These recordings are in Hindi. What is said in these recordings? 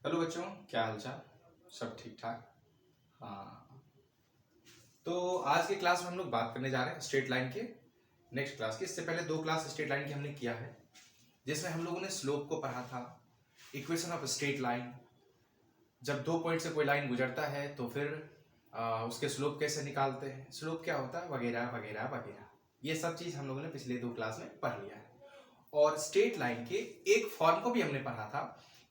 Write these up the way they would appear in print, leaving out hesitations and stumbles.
हेलो बच्चों, क्या हालचाल। सब ठीक ठाक। हाँ, तो आज के क्लास में हम लोग बात करने जा रहे हैं स्ट्रेट लाइन के नेक्स्ट क्लास की। इससे पहले दो क्लास स्ट्रेट लाइन की हमने किया है, जिसमें हम लोगों ने स्लोप को पढ़ा था, इक्वेशन ऑफ स्ट्रेट लाइन, जब दो पॉइंट से कोई लाइन गुजरता है तो फिर उसके स्लोप कैसे निकालते हैं, स्लोप क्या होता है, वगैरह वगैरह वगैरह। ये सब चीज़ हम लोगों ने पिछले दो क्लास में पढ़ लिया है। और स्ट्रेट लाइन के एक फॉर्म को भी हमने पढ़ा था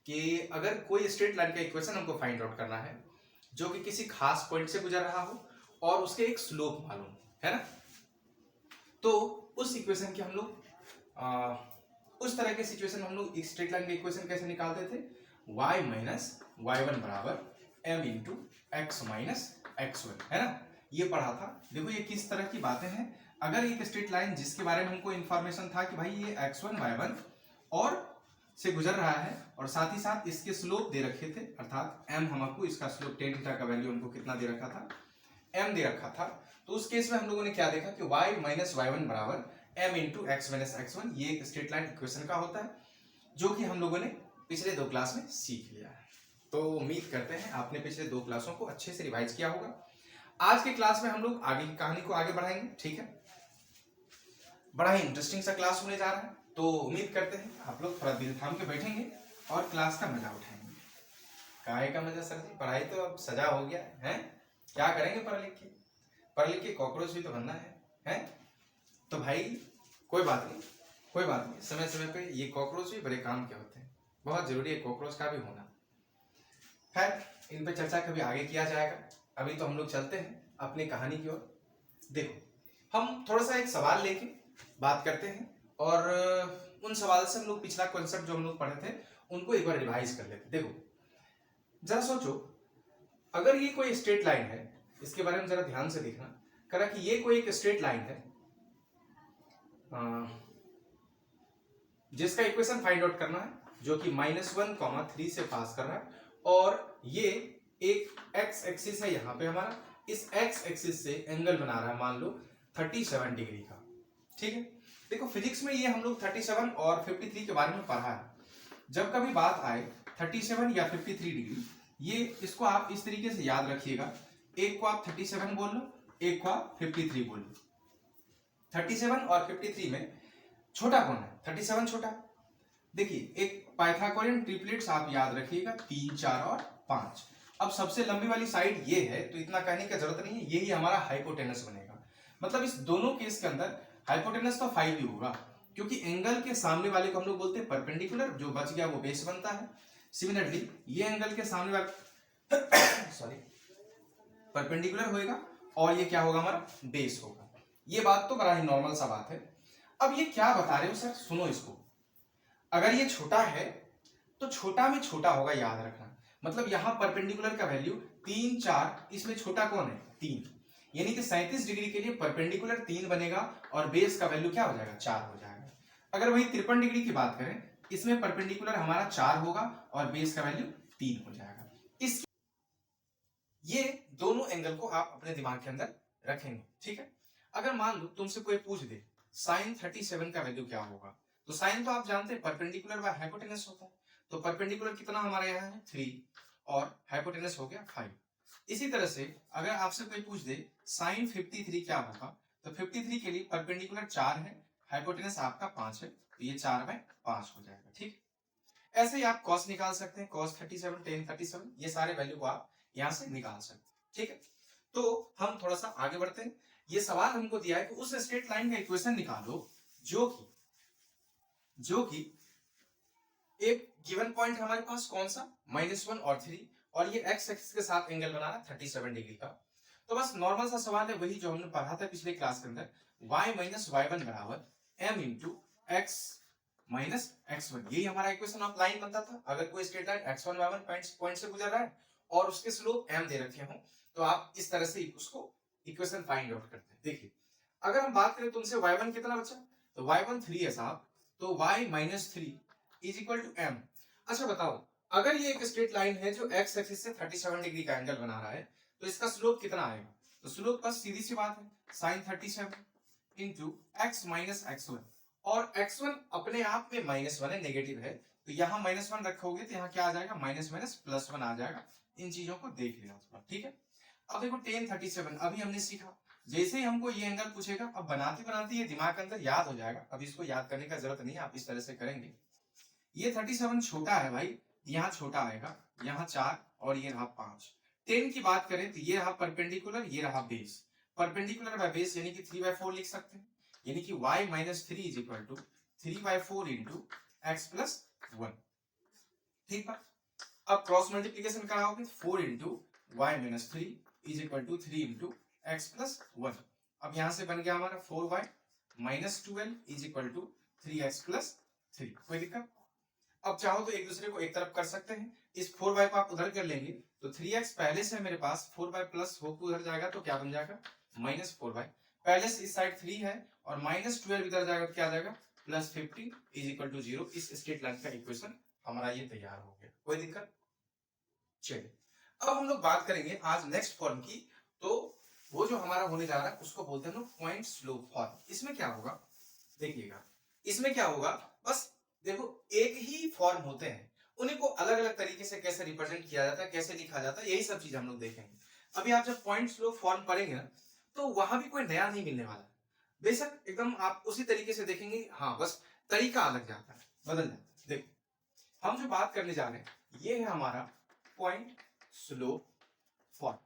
कि अगर कोई स्ट्रेट लाइन का इक्वेशन हमको फाइंड आउट करना है जो कि किसी खास पॉइंट से गुजर रहा हो और उसके एक स्लोप मालूम है ना, तो उस इक्वेशन की हम लोग उस तरह के सिचुएशन हम लोग स्ट्रेट लाइन का इक्वेशन कैसे निकालते थे, y माइनस वाई वन बराबर m into x minus x one, है ना। ये पढ़ा था। देखो ये किस तरह की बातें हैं। अगर एक स्ट्रेट लाइन जिसके बारे में हमको इंफॉर्मेशन था कि भाई ये x1 y1 और से गुजर रहा है और साथ ही साथ इसके स्लोप दे रखे थे, अर्थात m हमको इसका स्लोप टेन थीटा का वैल्यू हमको कितना दे रखा था, m दे रखा था। तो उस केस में हम लोगों ने क्या देखा कि y माइनस वाई वन बराबर m into x minus x one, ये एक स्ट्रेट लाइन इक्वेशन का होता है, जो कि हम लोगों ने पिछले दो क्लास में सीख लिया है। तो उम्मीद करते हैं आपने पिछले दो क्लासों को अच्छे से रिवाइज किया होगा। आज के क्लास में हम लोग आगे की कहानी को आगे बढ़ाएंगे, ठीक है। बड़ा ही इंटरेस्टिंग सा क्लास होने जा रहा है, तो उम्मीद करते हैं आप लोग थोड़ा दिल थाम के बैठेंगे और क्लास का मजा उठाएंगे। काहे का मजा सर जी, पढ़ाई तो अब सजा हो गया है, क्या करेंगे पढ़ लिख के कॉकरोच भी तो बनना है? तो भाई कोई बात नहीं, कोई बात नहीं, समय समय पे ये कॉकरोच भी बड़े काम के होते हैं, बहुत जरूरी है कॉकरोच का भी होना। खैर इन पे चर्चा कभी आगे किया जाएगा, अभी तो हम लोग चलते हैं अपनी कहानी की ओर। देखो हम थोड़ा सा एक सवाल लेके बात करते हैं और उन सवाल से हम लोग पिछला कॉन्सेप्ट जो हम लोग पढ़े थे उनको एक बार रिवाइज कर लेते। देखो जरा सोचो, अगर ये कोई स्ट्रेट लाइन है, इसके बारे में जरा ध्यान से देखना करा कि ये कोई एक स्ट्रेट लाइन है जिसका इक्वेशन फाइंड आउट करना है, जो कि -1, 3 से पास कर रहा है, और ये एक एक्स एक्सिस है यहाँ पे हमारा, इस एक्स एक्सिस से एंगल बना रहा है मान लो 37 डिग्री का, ठीक है। देखो फिजिक्स में ये हम लोग 37 और 53 के बारे में पढ़ा है। जब कभी बात आए 37 या 53 डिग्री, ये इसको आप इस तरीके से याद रखिएगा, एक को आप 37 बोल लो, एक को आप 53 बोल लो। 37 और 53 में छोटा कौन है? 37 छोटा। देखिए एक पाइथागोरियन ट्रिपलेट्स आप याद रखिएगा, 3, 4 और 5। अब सबसे लंबी वाली साइड ये है, तो इतना कहने की जरूरत नहीं है, यही हमारा हाइपोटेनस बनेगा। मतलब इस दोनों केस के अंदर हाइपोटेनस तो 5 ही होगा, क्योंकि एंगल के सामने वाले को हम लोग बोलते हैं परपेंडिकुलर, जो बच गया वो बेस बनता है। सिमिलरली ये एंगल के सामने वाला सॉरी परपेंडिकुलर होएगा और ये क्या होगा, हमारा बेस होगा। ये बात तो बड़ा ही नॉर्मल सा बात है। अब ये क्या बता रहे हो सर, सुनो इसको। अगर ये छोटा है तो छोटा में छोटा होगा, याद रखना। मतलब यहाँ परपेंडिकुलर का वैल्यू 3, 4, इसमें छोटा कौन है? 3, यानी कि 37 डिग्री के लिए परपेंडिकुलर 3 बनेगा और बेस का वैल्यू क्या हो जाएगा? 4 हो जाएगा। अगर वही 53 डिग्री की बात करें, इसमें परपेंडिकुलर हमारा 4 होगा और बेस का वैल्यू 3 हो जाएगा। इस ये दोनों एंगल को आप अपने दिमाग के अंदर रखेंगे, ठीक है। अगर मान लो तुमसे कोई पूछ दे sin 37 का वैल्यू क्या होगा, तो साइन तो आप जानते हैं परपेंडिकुलर बाय हाइपोटेनस होता है, तो परपेंडिकुलर कितना हमारे यहाँ है? 3 और हाइपोटेनस हो गया 5। इसी तरह से अगर आपसे कोई पूछ दे sin 53 क्या होगा, तो 53 के लिए परपेंडिकुलर 4 है, हाइपोटेनस आपका 5 है, तो ये 4/5 हो जाएगा, ठीक। ऐसे ही आप cos निकाल सकते हैं, cos 37, tan 37, ये सारे वैल्यू को आप यहां से निकाल सकते हैं, ठीक है। तो हम थोड़ा सा आगे बढ़ते हैं। ये सवाल हमको दिया है कि उस स्ट्रेट लाइन का इक्वेशन निकालो जो कि एक गिवन पॉइंट हमारे पास कौन सा, -1 और 3, और ये एक्स एक्सिस के साथ एंगल बना रहा है 37 डिग्री का। तो बस नॉर्मल सा सवाल है, वही जो हमने पढ़ा था पिछले क्लास के अंदर, y माइनस वाई वन बराबर m into x minus x one, यही हमारा इक्वेशन ऑफ लाइन बनता था। अगर कोई straight line x1 y1 point से गुजर रहा है और उसके स्लोप m दे रखे हों, तो आप इस तरह से उसको इक्वेशन फाइंड आउट करते हैं। देखिए अगर हम बात करें तुमसे y1 कितना बचा, तो y1 3 है साहब, तो y minus 3 is equal to m। अच्छा बताओ, अगर ये एक स्ट्रेट लाइन है जो x एक्सिस से 37 डिग्री का एंगल बना रहा है, तो इसका स्लोप कितना आएगा? तो स्लोप बस सीधी सी बात है, sin 37 into x minus x one, और x1 अपने आप में -1 है, नेगेटिव है, तो यहाँ -1 रखोगे तो यहाँ क्या आ जाएगा, माइनस माइनस +1 आ जाएगा। इन चीजों को देख लेना थोड़ा, ठीक है। अब देखो tan 37 अभी हमने सीखा, जैसे ही हमको ये एंगल पूछेगा, अब बनाते बनाते ये दिमाग के अंदर याद हो जाएगा, अब इसको याद करने का जरूरत नहीं है, आप इस तरह से करेंगे। ये 37 छोटा है भाई, यहाँ छोटा आएगा, यहाँ 4 और ये रहा 5। 10 की बात करें तो ये रहा परपेंडिकुलर, ये रहा बेस। परपेंडिकुलर बाय बेस यानी कि 3/4 लिख सकते हैं, यानी कि y - 3 is equal to 3/4 into x plus 1। ठीक है, अब क्रॉस मल्टीप्लीकेशन कराओगे, 4 into y - 3 is equal to 3 into x plus 1। अब यहां से बन गया हमारा 4y - 12 is equal to 3x plus 3। कोई दिक्कत? अब चाहो तो एक दूसरे को एक तरफ कर सकते हैं, इस 4y को आप उधर कर लेंगे तो 3x पहले से मेरे पास 4y प्लस होकर उधर जाएगा तो क्या बन जाएगा, -4y। पहले से इस साइड 3 है और -12 इधर जाएगा तो क्या आ जाएगा, +50 इज इक्वल टू 0। इस स्ट्रेट लाइन का इक्वेशन हमारा ये तैयार हो गया। कोई दिक्कत? चलिए अब हम लोग बात करेंगे आज नेक्स्ट फॉर्म की। तो वो जो हमारा होने जा रहा है उसको बोलते हैं पॉइंट स्लोप फॉर्म। इसमें क्या होगा, देखिएगा इसमें क्या होगा, बस देखो एक ही फॉर्म होते हैं, उन्हीं को अलग अलग तरीके से कैसे रिप्रेजेंट किया जाता है, कैसे लिखा जाता है, यही सब चीज हम लोग देखेंगे। अभी आप जब पॉइंट स्लोप फॉर्म पढ़ेंगे ना तो वहां भी कोई नया नहीं मिलने वाला है, बेशक एकदम आप उसी तरीके से देखेंगे, हाँ बस तरीका अलग जाता है, बदल जाता है। देखो हम जो बात करने जा रहे हैं ये है हमारा पॉइंट स्लोप फॉर्म।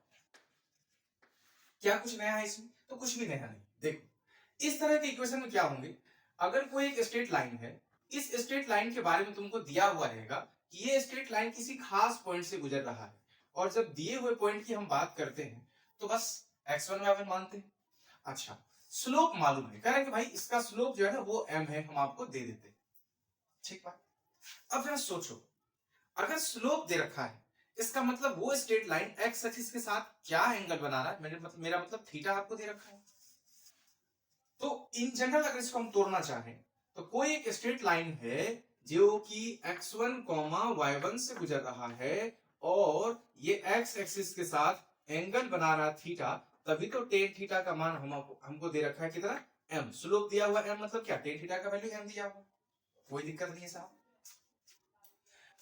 क्या कुछ नया है इसमें? तो कुछ भी नया नहीं। देखो इस तरह के इक्वेशन में क्या होंगे, अगर कोई एक स्ट्रेट लाइन है, इस स्ट्रेट लाइन के बारे में तुमको दिया हुआ रहेगा कि ये स्ट्रेट लाइन किसी खास पॉइंट से गुजर रहा है, और जब दिए हुए पॉइंट की हम बात करते हैं तो बस x1 y1 मानते हैं। अच्छा स्लोप मालूम है, कह रहे हैं कि भाई इसका स्लोप जो है ना वो m है, हम आपको दे देते हैं। ठीक बात। अब जरा सोचो, अगर स्लोप दे रखा है इसका मतलब वो स्ट्रेट लाइन x एक्सिस के साथ क्या एंगल बना रहा है, मेरा मतलब थीटा आपको दे रखा है। तो इन जनरल अगर इसको हम तोड़ना चाहें तो कोई एक स्ट्रेट लाइन है जो कि x1, y1 से गुजर रहा है और ये x एक्सिस के साथ एंगल बना रहा थीटा, तभी तो टेन थीटा का मान हमको दे रखा है कितना, m। स्लोप दिया हुआ m मतलब क्या, टेन थीटा का वैल्यू m दिया हुआ, कोई दिक्कत नहीं है साहब।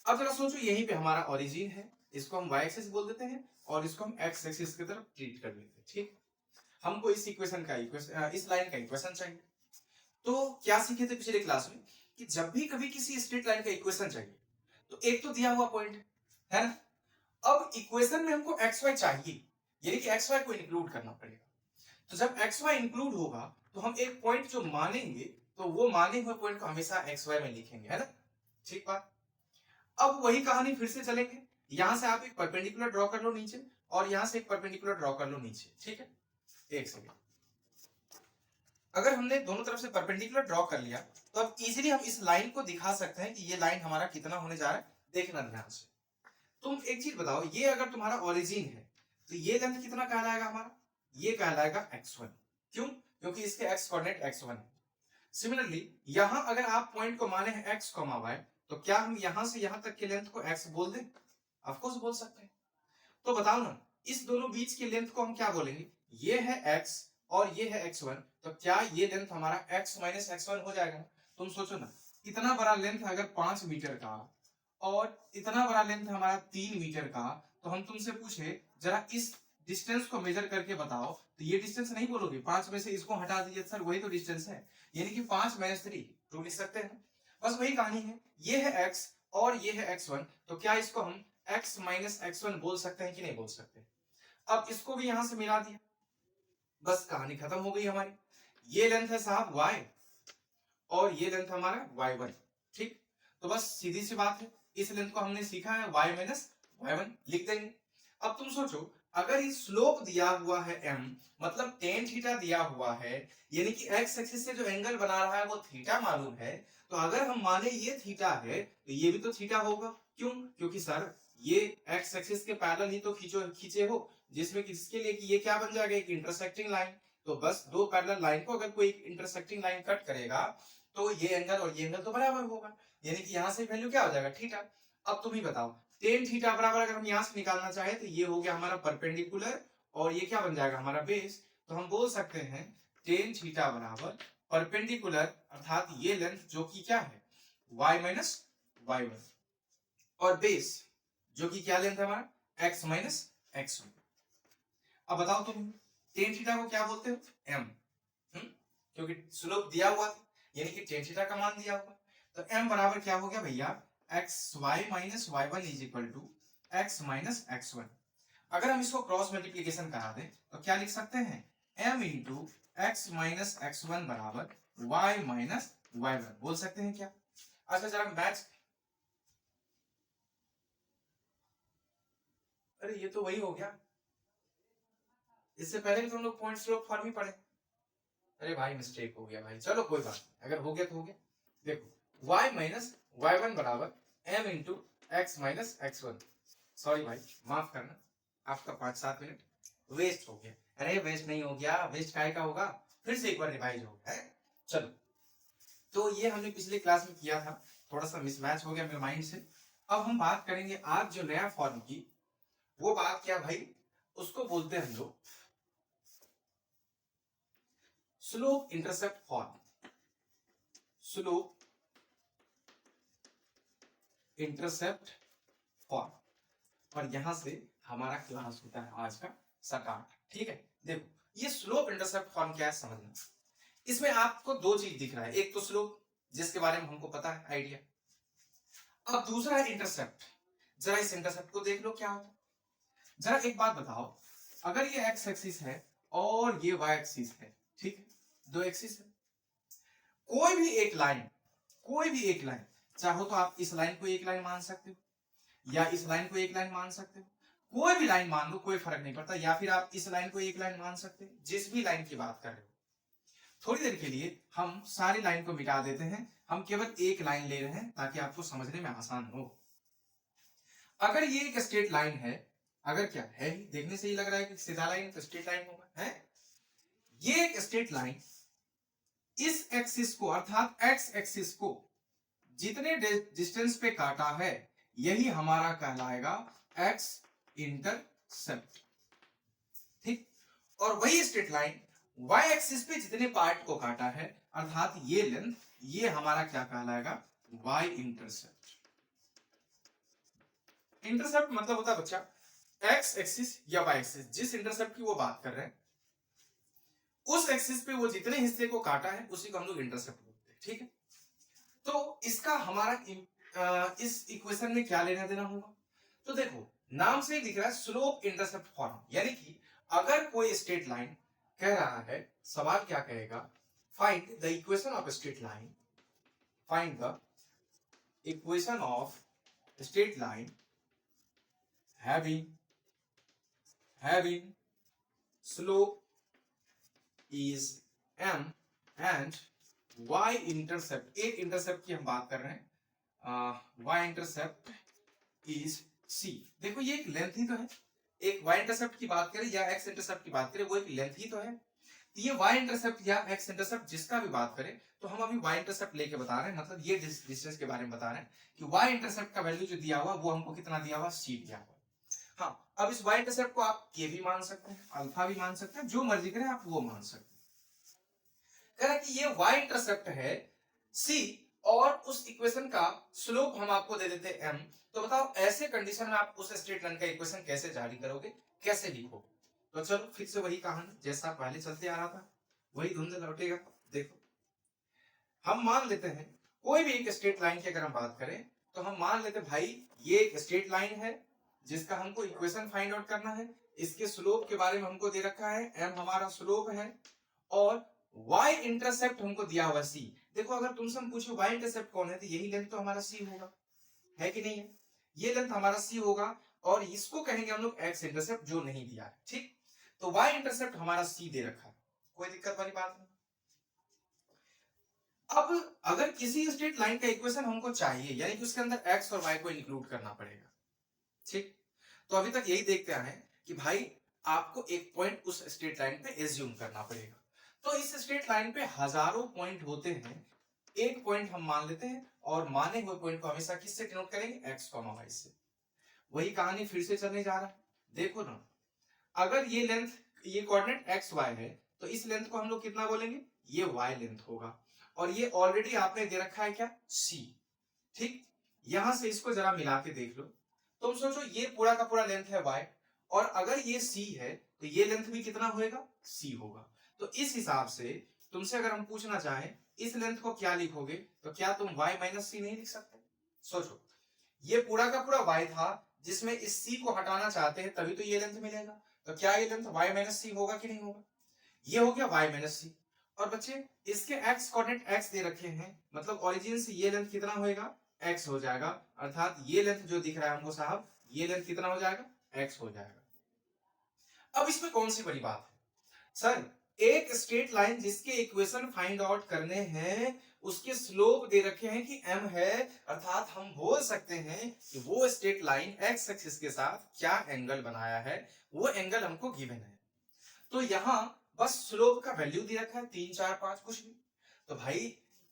अब जरा सोचो यहीं पे हमारा ओरिजिन है, इसको हम y एक्सिस बोल देते हैं और इसको हम x एक्सिस की तरफ ट्रीट कर लेते हैं। ठीक, हमको इस इक्वेशन का इस लाइन का इक्वेशन चाहिए। तो क्या सीखे थे पिछले क्लास में कि जब भी कभी किसी स्ट्रेट लाइन का इक्वेशन चाहिए तो एक तो दिया हुआ पॉइंट है ना, अब इक्वेशन में हमको एक्स वाई चाहिए, यानी कि एक्स वाई को इंक्लूड करना पड़ेगा। तो जब एक्स वाई इंक्लूड होगा तो हम एक पॉइंट जो मानेंगे तो वो माने हुए पॉइंट को हमेशा एक्स वाई में लिखेंगे, है ना। ठीक बात। अब वही कहानी फिर से चलेंगे, यहां से आप एक परपेंडिकुलर ड्रॉ कर लो नीचे और यहां से एक परपेंडिकुलर ड्रॉ कर लो नीचे। ठीक है, एक सेकेंड। अगर हमने दोनों तरफ से परपेंडिकुलर ड्रॉ कर लिया तो अब इजीली हम इस लाइन को दिखा सकते हैं कि ये लाइन हमारा कितना होने जा रहा है। देखना ध्यान से, तुम एक चीज बताओ, ये अगर तुम्हारा ओरिजिन है तो ये लेंथ कितना कहलाएगा हमारा, ये कहलाएगा x1। क्यों? क्योंकि इसके x कोऑर्डिनेट x1 है। सिमिलरली यहां अगर आप पॉइंट को माने हैं x, y, तो क्या हम यहां से यहां तक की लेंथ को x बोल दें? ऑफ कोर्स बोल सकते हैं। तो बताओ ना, इस दोनों बीच की लेंथ को हम क्या बोलेंगे, ये है x और ये है x1, तो क्या ये लेंथ हमारा x - x1 हो जाएगा? तुम सोचो ना, इतना बड़ा लेंथ अगर 5 मीटर का और इतना बड़ा लेंथ हमारा 3 मीटर का, तो हम तुमसे पूछे जरा इस डिस्टेंस को मेजर करके बताओ, तो ये डिस्टेंस नहीं बोलोगे, 5 में से इसको हटा दीजिए सर वही तो डिस्टेंस है, यानी कि 5 - 3 टू लिख सकते हैं। बस वही कहानी है, ये है x और ये है x1, तो क्या इसको हम x - x1 बोल सकते हैं कि नहीं बोल सकते? अब इसको भी यहां से मिला दिया, बस कहानी खत्म हो गई हमारी। ये लेंथ है साहब y और ये लेंथ हमारा y1। ठीक, तो बस सीधी सी बात है, इस लेंथ को हमने सीखा है y - y1 लिख देंगे। अब तुम सोचो, अगर ये स्लोप दिया हुआ है m, मतलब tan थीटा दिया हुआ है, यानी कि x एक्सिस से जो एंगल बना रहा है वो थीटा मालूम है, तो अगर हम माने ये थीटा है तो ये भी तो थीटा होगा। क्यों? क्योंकि सर ये x एक्सिस के पैरेलल ही तो खींचे हो, जिसमें कि जिसके लिए कि ये क्या बन जाएगा, एक इंटरसेक्टिंग लाइन। तो बस दो पैरेलल लाइन को अगर कोई इंटरसेक्टिंग लाइन कट करेगा तो ये एंगल और ये एंगल तो बराबर होगा, यानी कि यहां से वैल्यू क्या हो जाएगा, थीटा। अब तुम ही बताओ, tan थीटा बराबर अगर हम यहां से निकालना चाहे तो ये हो गया हमारा परपेंडिकुलर और ये क्या बन जाएगा हमारा बेस। तो हम बोल सकते हैं tan थीटा बराबर परपेंडिकुलर, अर्थात ये लेंथ जो कि क्या है y - y1 और बेस जो कि क्या लेंथ है हमारा x माइनस x1। अब बताओ तुम टेन थीटा को क्या बोलते हो? m, क्योंकि स्लोप दिया हुआ था यानी कि टेन थीटा का मान दिया हुआ, तो m बराबर क्या हो गया भैया xy minus y1 is equal to x minus x1। अगर हम इसको क्रॉस मल्टीप्लीकेशन करा दें तो क्या लिख सकते हैं? m into x minus x1 बराबर y माइनस y1 बोल सकते हैं क्या? अच्छा जरा मैच, अरे ये तो वही हो गया, इससे पहले भी तो हम लोग पॉइंट स्लोप फॉर्म ही पढ़े। अरे भाई मिस्टेक हो गया भाई, चलो कोई बात नहीं, अगर हो गया तो हो गया। देखो y माइनस y1 बराबर m into x minus x1। Sorry भाई माफ करना, आपका 5-7 मिनट वेस्ट हो गया। अरे वेस्ट नहीं हो गया, वेस्ट काहे का होगा, फिर से एक बार रिवाइज हो गया है। चलो तो ये हमने पिछले क्लास में किया था, थोड़ा सा मिसमैच हो गया मेरे माइंड से। अब हम बात करेंगे आज जो नया फॉर्म की, वो बात क्या भाई, उसको बोलते हैं हम लोग slope intercept form. Slope intercept form, और यहां से हमारा क्लास होता है आज का स्टार्ट। ठीक है, देखो ये स्लोप इंटरसेप्ट फॉर्म क्या है समझना। इसमें आपको दो चीज दिख रहा है, एक तो स्लोप जिसके बारे में हमको पता है आइडिया, अब दूसरा है इंटरसेप्ट। जरा इस इंटरसेप्ट को देख लो क्या होता है। जरा एक बात बताओ, अगर ये एक्स एक्सिस है और ये वाई एक्सिस है, ठीक है, दो एक्सिस है, कोई भी एक लाइन, कोई भी एक लाइन, चाहो तो आप इस लाइन को एक लाइन मान सकते हो या इस लाइन को एक लाइन मान सकते हो, कोई भी लाइन मान लो कोई फर्क नहीं पड़ता, या फिर आप इस लाइन को एक लाइन मान सकते हो, जिस भी लाइन की बात कर रहे हो। थोड़ी देर के लिए हम सारी लाइन को मिटा देते हैं, हम केवल एक लाइन ले रहे हैं ताकि आपको समझने में आसान हो। अगर ये एक स्ट्रेट लाइन है, अगर क्या है, देखने से ही लग रहा है कि सीधा लाइन तो स्ट्रेट लाइन होगा, है ये एक स्ट्रेट लाइन, इस एक्सिस को अर्थात एक्स एक्सिस को जितने डिस्टेंस पे काटा है यही हमारा कहलाएगा एक्स इंटरसेप्ट। ठीक, और वही स्ट्रेट लाइन वाई एक्सिस पे जितने पार्ट को काटा है अर्थात ये लेंथ, ये हमारा क्या कहलाएगा? Y intercept. इंटरसेप्ट मतलब होता है बच्चा एक्स एक्सिस या वाई एक्सिस, जिस इंटरसेप्ट की वो बात कर रहे हैं उस एक्सिस पे वो जितने हिस्से को काटा है उसी को हम लोग इंटरसेप्ट बोलते हैं। ठीक है, तो इसका हमारा इस इक्वेशन में क्या लेना देना होगा? तो देखो नाम से ही दिख रहा है स्लोप इंटरसेप्ट फॉर्म, यानी कि अगर कोई स्ट्रेट लाइन कह रहा है, सवाल क्या कहेगा? Find the equation of straight line, find the equation of straight line having slope is m and y intercept, एक इंटरसेप्ट की हम बात कर रहे हैं, y इंटरसेप्ट इज c। देखो ये एक लेंथ ही तो है, एक y इंटरसेप्ट की बात करें या x इंटरसेप्ट की बात करें वो एक लेंथ ही तो है। ये y इंटरसेप्ट या x इंटरसेप्ट जिसका भी बात करें तो हम अभी y इंटरसेप्ट लेके बता रहे हैं, मतलब ये डिस्टेंस के बारे में बता रहे हैं कि y इंटरसेप्ट का वैल्यू जो दिया हुआ वो हमको कितना दिया हुआ? c दिया हुआ। हाँ, अब इस y इंटरसेप्ट को आप k भी मान सकते हैं, अल्फा भी मान सकते हैं, जो मर्जी करें आप वो मान सकते हैं। कह रहा है कि ये y इंटरसेप्ट है c और उस इक्वेशन का स्लोप हम आपको दे देते हैं m, तो बताओ ऐसे कंडीशन में आप उस स्ट्रेट लाइन का इक्वेशन कैसे जारी करोगे, कैसे लिखोगे? तो चलो फिर से वही कहानी जैसा पहले चलते आ रहा था वही धुंध लौटेगा। देखो हम मान लेते हैं कोई भी एक स्ट्रेट लाइन की अगर हम बात करें तो हम मान लेते हैं भाई ये एक स्ट्रेट लाइन है जिसका हमको इक्वेशन फाइंड आउट करना है, इसके स्लोप के बारे में हमको दे रखा है, m हमारा स्लोप है और y इंटरसेप्ट हमको दिया हुआ c। देखो अगर तुमसे हम पूछो y इंटरसेप्ट कौन है तो यही लेंथ तो हमारा c होगा, है कि नहीं है? ये लेंथ हमारा c होगा और इसको कहेंगे हम लोग x इंटरसेप्ट जो नहीं दिया है। ठीक, तो y इंटरसेप्ट हमारा c दे रखा है, कोई दिक्कत वाली बात नहीं। अब अगर किसी स्ट्रेट लाइन का इक्वेशन हमको चाहिए यानी कि उसके अंदर x और y को इंक्लूड करना पड़ेगा। ठीक, तो अभी तक यही देखते आए हैं कि भाई आपको एक पॉइंट उस स्ट्रेट लाइन पे एज्यूम करना पड़ेगा। तो इस स्ट्रेट लाइन पे हजारों पॉइंट होते हैं, एक पॉइंट हम मान लेते हैं और माने हुए पॉइंट को हमेशा किससे डिनोट करेंगे? x, y से। वही कहानी फिर से चलने जा रहा है। देखो ना, अगर ये लेंथ, ये कोऑर्डिनेट x y है तो इस लेंथ को हम लोग कितना बोलेंगे? ये y लेंथ होगा और ये ऑलरेडी आपने दे रखा है क्या? c। ठीक, यहां से इसको जरा मिला के देख लो। तुम सोचो ये पूरा का पूरा लेंथ है y, और अगर ये c है तो ये लेंथ भी कितना होएगा, c होगा। तो इस हिसाब से तुमसे अगर हम पूछना चाहें इस लेंथ को क्या लिखोगे, तो क्या तुम y माइनस सी नहीं लिख सकते? सोचो, ये पूरा का पूरा y था जिसमें इस c को हटाना चाहते हैं तभी तो ये लेंथ मिलेगा। तो क्या ये लेंथ y माइनस सी होगा कि नहीं होगा? ये हो गया y माइनस सी। और बच्चे इसके x कोऑर्डिनेट x दे रखे हैं, मतलब ओरिजिन से ये लेंथ कितना होएगा, x हो जाएगा। अर्थात ये लेंथ जो दिख रहा है हमको साहब, ये लेंथ कितना हो जाएगा, x हो जाएगा। अब इसमें कौन सी बड़ी बात है सर, एक स्ट्रेट लाइन जिसके इक्वेशन फाइंड आउट करने हैं, उसके स्लोप दे रखे हैं कि m है, अर्थात हम बोल सकते हैं कि वो स्ट्रेट लाइन x एक्सिस के साथ क्या एंगल बनाया है, वो एंगल हमको गिवन है। तो यहां बस स्लोप का वैल्यू दे रखा है 3 4 5 कुछ भी। तो भाई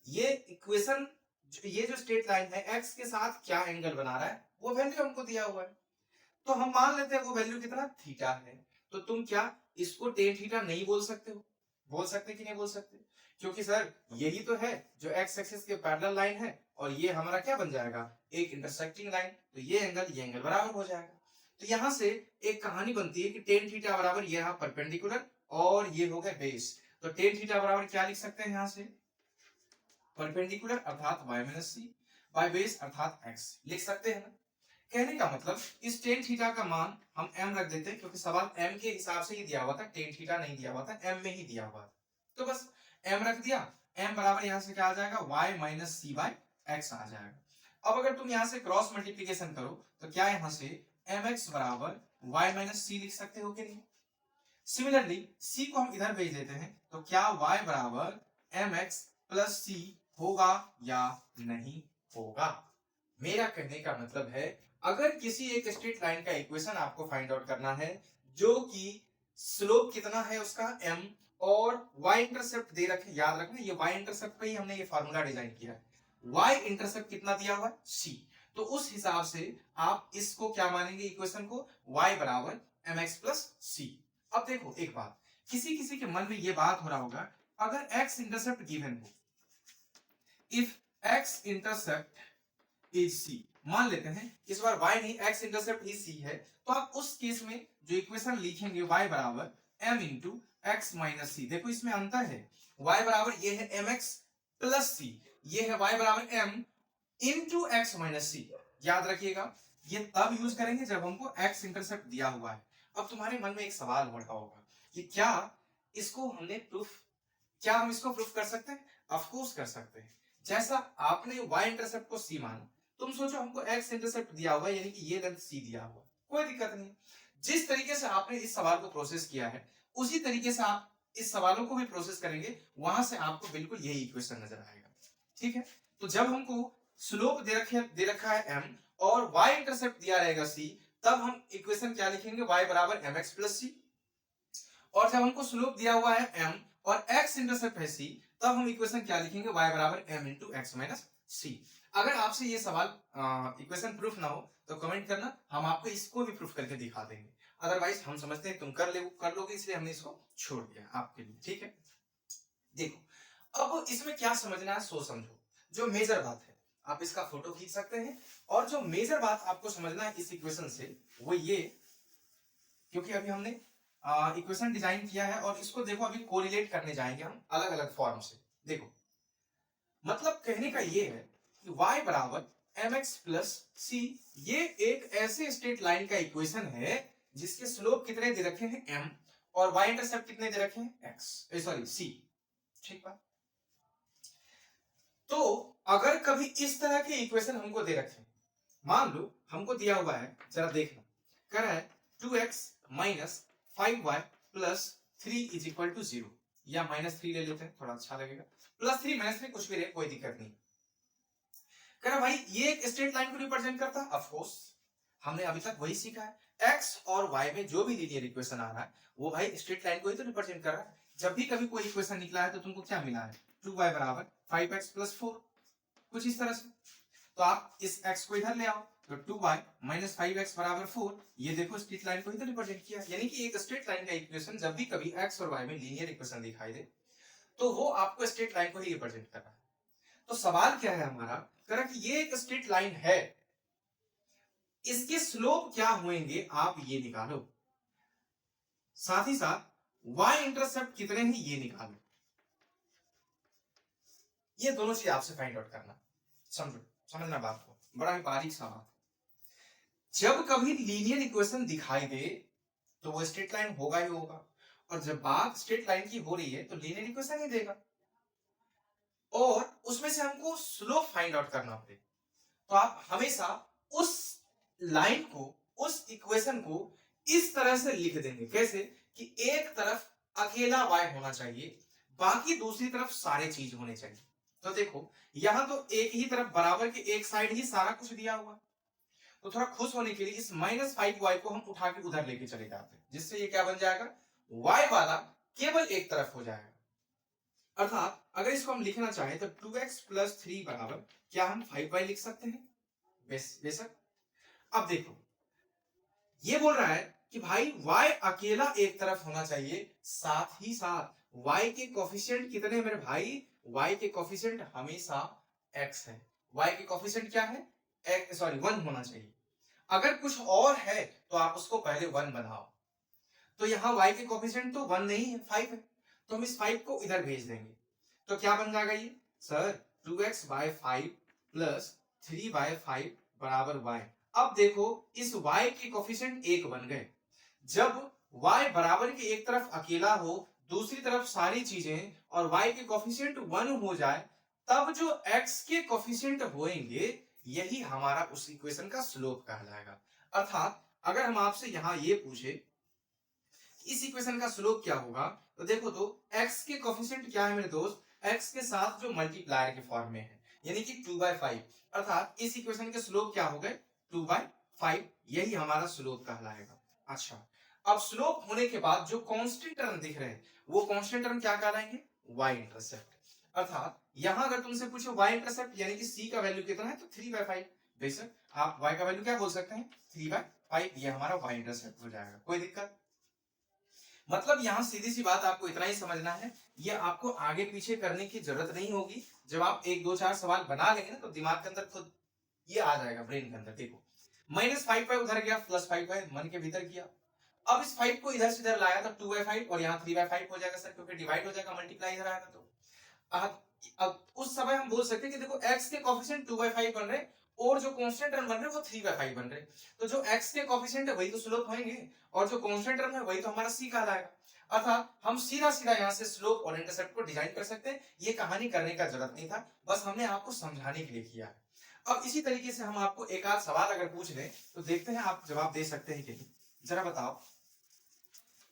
ये इक्वेशन, ये जो स्ट्रेट लाइन है x के साथ क्या एंगल बना रहा है वो वैल्यू हमको दिया हुआ है। तो हम मान लेते हैं वो वैल्यू कितना, थीटा है। तो तुम क्या इसको टेन थीटा नहीं बोल सकते हो? बोल सकते कि नहीं बोल सकते? क्योंकि सर यही तो है जो x एक्सिस के पैरेलल लाइन है, और ये हमारा क्या बन जाएगा, एक इंटरसेक्टिंग लाइन। तो ये एंगल बराबर हो जाएगा। तो यहां से एक कहानी बनती है कि टेन थीटा बराबर ये रहा परपेंडिकुलर, और ये हो गया बेस। तो टेन थीटा बराबर क्या लिख सकते हैं यहां से, परपेंडिकुलर अर्थात y minus c by base अर्थात x लिख सकते हैं ना। कहने का मतलब इस टेन थीटा का मान हम m रख देते हैं, क्योंकि सवाल m के हिसाब से ही दिया हुआ था, टेन थीटा नहीं दिया हुआ था, m में ही दिया हुआ था। तो बस m रख दिया, m बराबर यहां से क्या आ जाएगा, y minus c bye x आ जाएगा। अब अगर तुम यहां से क्रॉस मल्टीप्लीकेशन करो तो क्या यहां से mx बराबर y माइनस सी लिख सकते हो कि नहीं? सिमिलरली c को हम इधर भेज देते हैं, तो क्या y बराबर mx प्लस सी होगा या नहीं होगा? मेरा कहने का मतलब है अगर किसी एक स्ट्रेट लाइन का इक्वेशन आपको फाइंड आउट करना है जो कि स्लोप कितना है उसका m, और y इंटरसेप्ट दे रखे, याद रखना ये y इंटरसेप्ट पे ही हमने ये फार्मूला डिजाइन किया है, y इंटरसेप्ट कितना दिया हुआ है, c। तो उस हिसाब से आप इसको क्या मानेंगे, इक्वेशन को y बराबर mx प्लस सी। अब देखो एक बात, किसी किसी के मन में ये बात हो रहा होगा, अगर x इंटरसेप्ट गिवन हो, if x intercept is c, मान लेते हैं इस बार y नहीं x इंटरसेप्ट इज c है, तो आप उस केस में जो इक्वेशन लिखेंगे y बराबर m इंटू एक्स माइनस सी। देखो इसमें अंतर है, y बराबर ये है mx प्लस सी, ये है y बराबर m इंटू एक्स माइनस सी। याद रखिएगा ये तब यूज करेंगे जब हमको x इंटरसेप्ट दिया हुआ है। अब तुम्हारे मन में एक सवाल हो रहा होगा कि क्या इसको हमने प्रूफ, क्या हम इसको प्रूफ कर सकते हैं? ऑफ कोर्स कर सकते हैं। जैसा आपने y इंटरसेप्ट को c माना, तुम सोचो हमको x इंटरसेप्ट दिया हुआ है, यानी कि ये लेंथ c दिया हुआ, कोई दिक्कत नहीं। जिस तरीके से आपने इस सवाल को प्रोसेस किया है उसी तरीके से आप इस सवालों को भी प्रोसेस करेंगे, वहां से आपको बिल्कुल यही इक्वेशन नजर आएगा। ठीक है, तो जब हमको स्लोप दे रखा है m और y इंटरसेप्ट दिया रहेगा c, तब हम इक्वेशन क्या लिखेंगे, y बराबर mx प्लस सी। और जब हमको स्लोप दिया हुआ है m और x इंटरसेप्ट है c, तब हम इक्वेशन क्या लिखेंगे, y बराबर m इंटू एक्स माइनस सी। अगर आपसे ये सवाल इक्वेशन प्रूफ ना हो तो कमेंट करना, हम आपको इसको भी प्रूफ करके दिखा देंगे। अदरवाइज हम समझते हैं तुम कर लोगे, इसलिए हमने इसको छोड़ दिया आपके लिए। ठीक है, देखो अब इसमें क्या समझना है सो समझो। जो मेजर बात है आप इसका फोटो खींच सकते हैं, और जो मेजर बात आपको समझना है इस इक्वेशन से वो ये, क्योंकि अभी हमने इक्वेशन डिजाइन किया है और इसको देखो अभी कोरिलेट करने जाएंगे हम अलग अलग फॉर्म से। देखो मतलब कहने का ये है कि y बराबर mx प्लस सी, ये एक ऐसे स्ट्रेट लाइन का इक्वेशन है जिसके स्लोप कितने दे रखे हैं m, और y इंटरसेप्ट कितने दे रखे हैं x, सॉरी c। ठीक बात। तो अगर कभी इस तरह के इक्वेशन हमको दे रखे, मान लो हमको दिया हुआ है, जरा देखना, कह रहा है 2x minus 5y plus 3 is equal to 0, या माइनस 3 ले लेते हैं थोड़ा अच्छा लगेगा, प्लस 3 माइनस 3 कुछ भी रहे कोई दिक्कत नहीं। कह रहा भाई ये एक स्ट्रेट लाइन को रिप्रेजेंट करता है, ऑफ कोर्स हमने अभी तक वही सीखा है, x और y में जो भी लीनियर इक्वेशन आ रहा है वो भाई स्ट्रेट लाइन को ही तो रिप्रेजेंट कर रहा है। जब भी कभी कोई इक्वेशन निकला है तो तुमको क्या मिला है, 2y बराबर 5x प्लस 4, कुछ इस तरह से। तो आप इस x को इधर ले आओ, तो 2y माइनस 5x बराबर 4, ये देखो स्ट्रेट लाइन को ही तो रिप्रेजेंट किया। यानी कि एक स्ट्रेट लाइन का इक्वेशन जब भी कभी x और y में लीनियर इक्वेशन दिखाई दे तो वो आपको स्ट्रेट लाइन को ही रिप्रेजेंट कर रहा है। तो सवाल क्या है हमारा, कह रहा कि ये एक स्ट्रेट लाइन है, इसके स्लोप क्या होंगे आप ये निकालो, साथ ही साथ y इंटरसेप्ट कितने हैं ये निकालो। ये दोनों चीज आपसे फाइंड आउट करना, समझो, समझना बात को, बड़ा ही बारीक सा बात। जब कभी लीनियर इक्वेशन दिखाई दे तो वो स्ट्रेट लाइन होगा ही होगा, और जब बात स्ट्रेट लाइन की हो रही है तो लीनियर इक्वेशन ही देगा, और उसमें से हमको स्लोप फाइंड आउट करना पड़ेगा। तो आप हमेशा उस लाइन को, उस इक्वेशन को इस तरह से लिख देंगे, कैसे कि एक तरफ अकेला y होना चाहिए, बाकी दूसरी तरफ सारे चीज होने चाहिए। तो देखो यहां तो एक ही तरफ बराबर के एक साइड ही सारा कुछ दिया हुआ, तो थोड़ा खुश होने के लिए इस -5y को हम उठा के उधर लेके चले जाते हैं, जिससे ये क्या बन जाएगा, y वाला केवल एक तरफ हो जाएगा। अर्थात अगर इसको हम लिखना चाहें तो 2x + 3 बराबर क्या हम 5y लिख सकते हैं? बेशक। अब देखो ये बोल रहा है कि भाई y अकेला एक तरफ होना चाहिए, साथ ही साथ y के कोफिशिएंट कितने हैं मेरे भाई, y के कोफिशिएंट हमेशा x है, y के कोफिशिएंट क्या है, 1 होना चाहिए। अगर कुछ और है तो आप उसको पहले 1 बनाओ, तो यहाँ y के कोफिशिएंट तो 1 नहीं है, 5 है, तो हम इस 5 को इधर भेज देंगे, तो क्या बन जाएगा ये सर 2x/5 + 3/5 बराबर y। अब देखो इस y के कोफिशिएंट 1 बन गए, जब y बराबर के एक तरफ अकेला हो, दूसरी तरफ सारी चीजें, और y के कोफिशिएंट 1 हो जाए, तब जो x के कोफिशिएंट होंगे यही हमारा उस इक्वेशन का स्लोप कहलाएगा। अर्थात अगर हम आपसे यहां ये पूछे इस इक्वेशन का स्लोप क्या होगा, तो देखो तो x के कोफिशिएंट क्या है मेरे दोस्त, x के साथ जो मल्टीप्लायर के फॉर्म में है, यानी कि 2/5, अर्थात इस इक्वेशन के स्लोप क्या हो गए 2/5, यही हमारा स्लोप कहलाएगा। अच्छा, अब स्लोप होने के बाद जो कांस्टेंट टर्म दिख रहे हैं वो कांस्टेंट टर्म क्या कहलाएंगे, y इंटरसेप्ट। अर्थात यहां अगर तुमसे पूछो y इंटरसेप्ट यानी कि c का वैल्यू कितना है तो 3/5, बेशक आप y का वैल्यू क्या बोल सकते हैं 3/5, ये हमारा y इंटरसेप्ट हो जाएगा, कोई दिक्कत। मतलब यहां सीधी सी बात आपको इतना ही समझना है, ये आपको आगे पीछे करने की जरूरत नहीं होगी, जब आप 1 2 4 सवाल बना लेंगे ना तो दिमाग के अंदर खुद ये आ जाएगा, ब्रेन के अंदर। देखो -5 उधर गया, +5 मन के भीतर किया, अब इस 5 को इधर से इधर लाया तो 2/5 और यहाँ 3/5 हो जाएगा सर, क्योंकि डिवाइड हो जाएगा, मल्टीप्लाई इधर आएगा। तो अब उस समय हम बोल सकते हैं कि देखो x के कोफिशिएंट 2/5 बन रहे और जो कांस्टेंट टर्म बन रहे वो 3/5 बन रहे, तो जो x के कोफिशिएंट है वही तो स्लोप होंगे, और जो कांस्टेंट टर्म है वही तो हमारा c कहलाएगा। अर्थात हम सीधा सीधा यहाँ से स्लोप और इंटरसेप्ट को डिजाइन कर सकते हैं, ये कहानी करने का जरूरत नहीं था, बस हमने आपको समझाने के लिए किया है। अब इसी तरीके से हम आपको एक आध सवाल अगर पूछ लें तो देखते हैं आप जवाब दे सकते हैं कि नहीं। जरा बताओ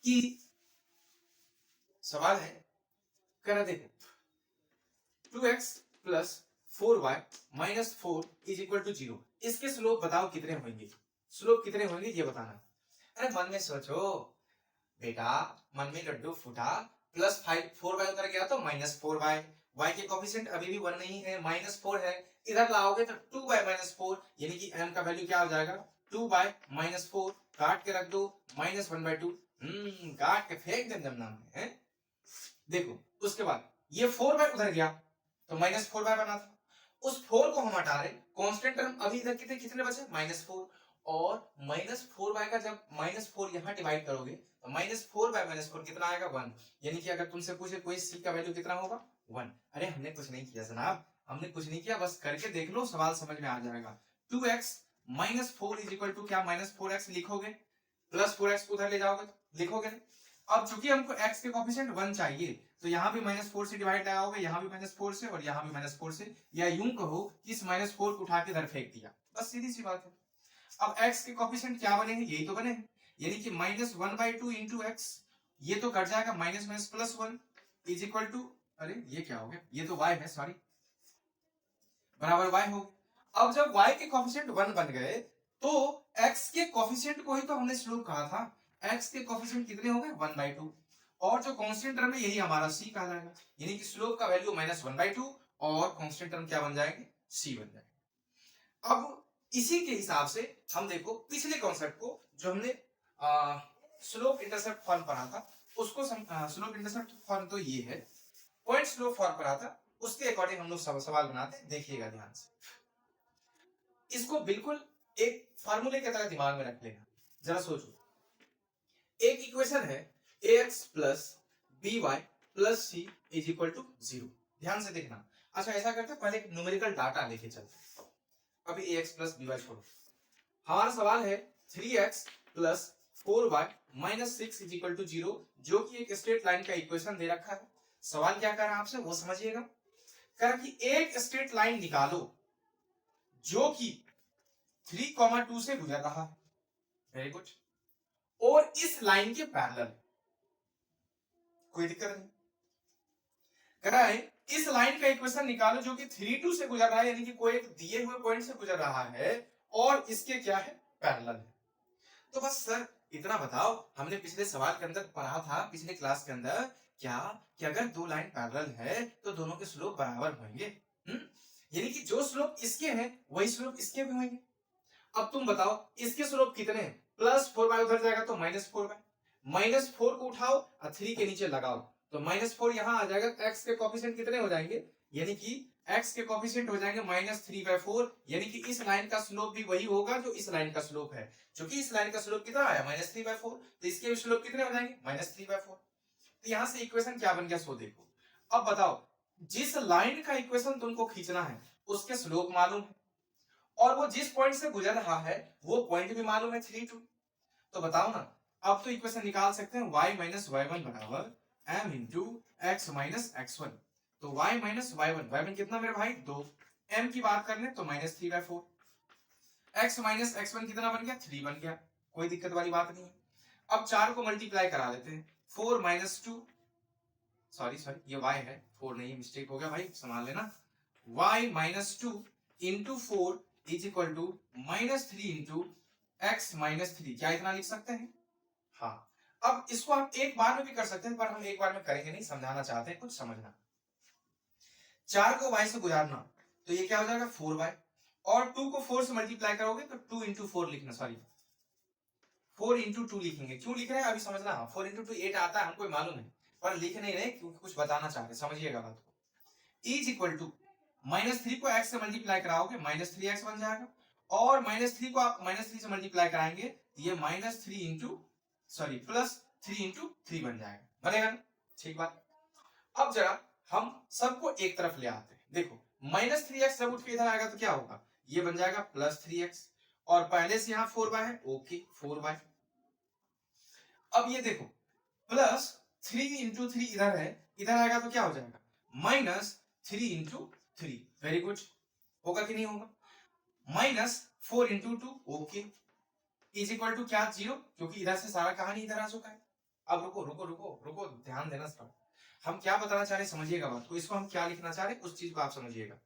कि सवाल है, कह रहा देखो 2x + 4y - 4 = 0, इसके स्लोप बताओ कितने होंगे, स्लोप कितने होंगे ये बताना। अरे मन में सोचो बेटा, मन में लड्डू फूटा, +5 4y उधर गया तो -4y, y के कोफिशिएंट अभी भी 1 नहीं है, -4 है, इधर लाओगे तो 2/-4, यानी कि m का वैल्यू क्या हो जाएगा 2/-4, काट के रख दो -1/2, काट के फेंक दे जमना है। देखो उसके बाद ये 4y उधर गया तो -4y बना था, उस 4 को हम हटा रहे, कांस्टेंट टर्म अभी इधर कितने कितने बचे -4, और -4y का जब -4 यहां डिवाइड करोगे तो -4/-4 कितना आएगा 1, यानी कि अगर तुमसे पूछे कोई c का वैल्यू कितना होगा 1। अरे हमने कुछ नहीं किया जनाब, हमने कुछ नहीं किया, बस करके देख लो, सवाल समझ में आ जाएगा। 2x - 4 = क्या -4x लिखोगे, +4x को उधर ले जाओगे तो लिखोगे। अब चूंकि हमको x के कोफिशिएंट 1 चाहिए तो यहाँ भी -4 से डिवाइड लगाओगे, यहाँ भी -4 से और यहाँ भी -4 से, या यूं कहो कि इस -4 को उठा के इधर फेंक दिया, बस सीधी सी बात है। अब x के कोफिशिएंट क्या बने हैं, यही तो बने हैं, यानी कि -1/2 इंटू x, ये तो कट जाएगा -+1 = अरे ये क्या हो गया, ये तो y है सॉरी, बराबर y हो। अब जब y के कोफिशिएंट 1 बन गए तो x के कोफिशिएंट को ही तो हमने स्लोप कहा था, x के कोफिशिएंट कितने हो गए 1/2, और जो कांस्टेंट टर्म है यही हमारा c कहलाएगा, यानी कि स्लोप का वैल्यू -1/2 और कांस्टेंट टर्म क्या बन जाएंगे c बन जाएगा। अब इसी के हिसाब से हम देखो पिछले कॉन्सेप्ट को जो हमने स्लोप इंटरसेप्ट फॉर्म पढ़ा था, उसको स्लोप इंटरसेप्ट फॉर्म तो ये है, पॉइंट स्लोप फॉर्म पढ़ा था, उसके अकॉर्डिंग हम लोग सवाल बनाते हैं, देखिएगा ध्यान से। इसको बिल्कुल एक फार्मूले की तरह दिमाग में रख लेना। जरा सोचो, एक इक्वेशन है ax plus b y plus c is equal to 0। ध्यान से देखना। अच्छा ऐसा करते हैं, पहले एक न्यूमेरिकल डाटा लेके चलते हैं। अभी ax प्लस बी वाई छोड़ो, हमारा सवाल है 3x plus 4y minus 6 is equal to 0, जो कि एक स्ट्रेट लाइन का इक्वेशन दे रखा है। सवाल क्या कर रहा है आपसे वो समझिएगा। कह रहा कि एक स्ट्रेट लाइन निकालो जो कि 3,2 से गुजर रहा है। Very good. और इस लाइन के पैरेलल, कोई दिक्कत नहीं। कह रहा है इस लाइन का इक्वेशन निकालो जो कि 3,2 से गुजर रहा है, यानी कि कोई एक दिए हुए पॉइंट से गुजर रहा है और इसके क्या है, पैरेलल है। तो बस सर इतना बताओ, हमने पिछले सवाल के अंदर पढ़ा था, पिछले क्लास के अंदर, क्या कि अगर दो लाइन पैरेलल है तो दोनों के स्लोप बराबर होंगे। यानी कि जो स्लोप इसके हैं वही स्लोप इसके भी होंगे। अब तुम बताओ इसके स्लोप कितने हैं, प्लस 4y उधर जाएगा तो माइनस 4y, माइनस 4 को उठाओ और 3 के नीचे लगाओ तो माइनस 4 यहां आ जाएगा। x के कोफिशिएंट कितने हो जाएंगे, यानी कि x के कोफिशिएंट हो जाएंगे -3/4, यानी कि इस लाइन का स्लोप भी वही होगा जो इस लाइन का स्लोप है। क्योंकि इस लाइन का स्लोप कितना आया, -3/4, तो इसके भी स्लोप कितने हो जाएंगे, -3/4। तो यहां से इक्वेशन क्या बन गया सो देखो। अब बताओ जिस लाइन का इक्वेशन तुमको खींचना है उसके स्लोप मालूम है और वो जिस पॉइंट से गुजर रहा है वो पॉइंट भी मालूम है 3,2। तो बताओ ना, अब तो इक्वेशन निकाल सकते हैं y माइनस y1 बराबर m into x minus x1। तो y माइनस y1 कितना मेरे भाई 2, m की बात कर ले तो -3/4, x माइनस x1 कितना बन गया 3 बन गया, कोई दिक्कत वाली बात नहीं है। अब 4 को मल्टीप्लाई करा लेते हैं, 4 माइनस 2, सॉरी ये y है 4 नहीं, मिस्टेक हो गया भाई, संभाल लेना। y minus 2 into 4 is equal to -3 into x minus 3। क्या इतना लिख सकते हैं, हाँ। अब इसको हम एक बार में भी कर सकते हैं, पर हम एक बार में करेंगे नहीं, समझाना चाहते हैं, कुछ समझना। 4 को y से गुजारना तो ये क्या हो जाएगा 4y, और 2 को 4 से मल्टीप्लाई करोगे तो 2 इंटू 4 लिखना, सॉरी 4 इंटू 2 लिखेंगे। क्यों लिख रहे हैं अभी समझना, 4 इंटू 2 8 आता है हमको मालूम है, पर लिख नहीं रहे क्योंकि कुछ बताना चाहते, समझिएगा बात को। इज इक्वल टू -3 को x से मल्टीप्लाई कराओगे -3x बन जाएगा, और -3 को आप -3 से मल्टीप्लाई कराएंगे ये -3 इंटू सॉरी +3 इंटू 3 बन जाएगा, बनेगा ना, ठीक बात। अब जरा हम सबको एक तरफ ले आते हैं। देखो -3x जब उठ के इधर आएगा तो क्या होगा, ये बन जाएगा +3x, और पहले से यहां 4y है, ओके 4y। अब ये देखो +3 इंटू 3 इधर है, इधर आएगा तो क्या हो जाएगा -3 इंटू 3, वेरी गुड, होगा कि नहीं होगा। -4 into 2, okay, is equal to क्या 0, क्योंकि इधर से सारा कहानी इधर आ चुका है। अब रुको रुको रुको रुको, ध्यान देना सर, हम क्या बताना चाह रहे समझिएगा बात को, इसको हम क्या लिखना चाह रहे उस चीज को आप समझिएगा।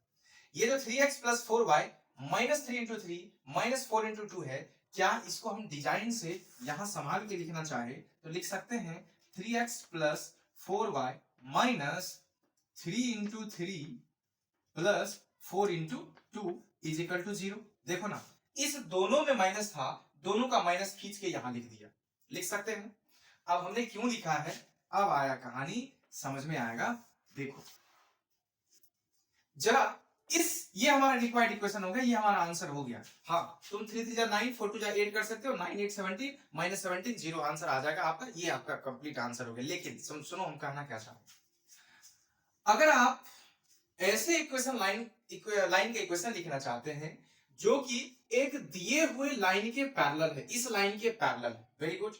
ये जो 3x plus 4y -3 into 3 -4 into 2 है, क्या इसको हम डिजाइन से यहां संभाल के लिखना चाहे तो लिख सकते हैं 3x plus 4y -3 into 3 plus 4 into 2 is equal to 0। देखो ना, इस दोनों में माइनस था, दोनों का माइनस खींच के यहां लिख दिया, लिख सकते हैं। अब हमने क्यों लिखा है, अब आया कहानी, समझ में आएगा। देखो जरा ये हमारा रिक्वायर्ड इक्वेशन हो गया, ये हमारा आंसर हो गया। हाँ तुम 3 3 जा 9, 4 2 जा 8 कर सकते हो, 9 8 17 -17 0 आंसर आ जाएगा आपका, ये आपका कंप्लीट आंसर हो गया। लेकिन सुनो हम कहना क्या चाहते, अगर आप ऐसे इक्वेशन लाइन का इक्वेशन लिखना चाहते हैं जो कि एक दिए हुए लाइन के पैरेलल है, इस लाइन के पैरेलल है, वेरी गुड,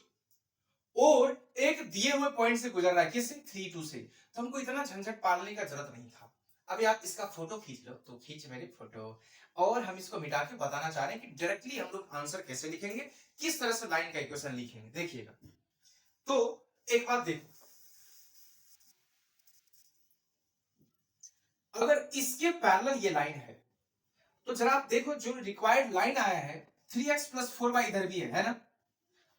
और एक दिए हुए पॉइंट से गुजर रहा है, किससे 3,2 से, तो हमको इतना झंझट पालने का जरूरत नहीं था। अभी आप इसका फोटो खींच लो, तो खींच मेरी फोटो, और हम इसको मिटा के बताना चाह रहे हैं कि डायरेक्टली हम लोग आंसर कैसे लिखेंगे, किस तरह से लाइन का इक्वेशन लिखेंगे। देखिएगा, तो एक बात देखो, अगर इसके पैरेलल ये लाइन है तो जरा आप देखो, जो रिक्वायर्ड लाइन आया है 3x प्लस 4y इधर भी है ना,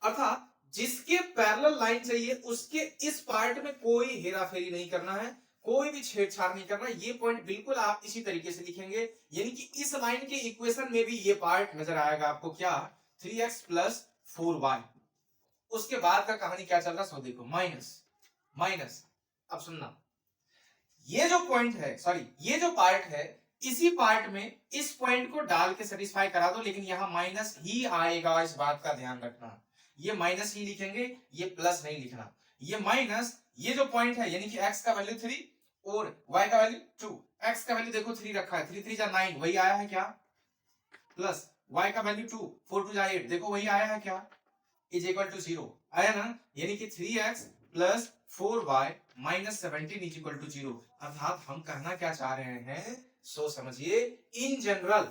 अर्थात जिसके पैरेलल लाइन चाहिए उसके इस पार्ट में कोई हेराफेरी नहीं करना है, कोई भी छेड़छाड़ नहीं करना। ये पॉइंट बिल्कुल आप इसी तरीके से लिखेंगे, यानी कि इस लाइन के इक्वेशन में भी ये पार्ट नजर आएगा आपको, क्या 3x प्लस 4y। उसके बाद का कहानी क्या चल रहा है सो देखो, माइनस माइनस। अब सुनना, ये जो पॉइंट है, सॉरी ये जो पार्ट है, इसी पार्ट में इस पॉइंट को डाल के सेटिस्फाई करा दो, लेकिन यहां माइनस ही आएगा, इस बात का ध्यान रखना। ये माइनस ही लिखेंगे, ये प्लस नहीं लिखना। ये माइनस, ये जो पॉइंट है यानी कि x का वैल्यू 3 और y का वैल्यू 2, x का वैल्यू देखो 3 रखा है, 3 3 जा 9, वही आया है क्या, प्लस y का वैल्यू 2, 4 2 जा 8, देखो वही आया है क्या, इज इक्वल टू 0 आया ना। यानी कि 3x plus 4y minus 17 is equal to 0। अर्थात हम कहना क्या चाह रहे हैं, सो समझिए, इन जनरल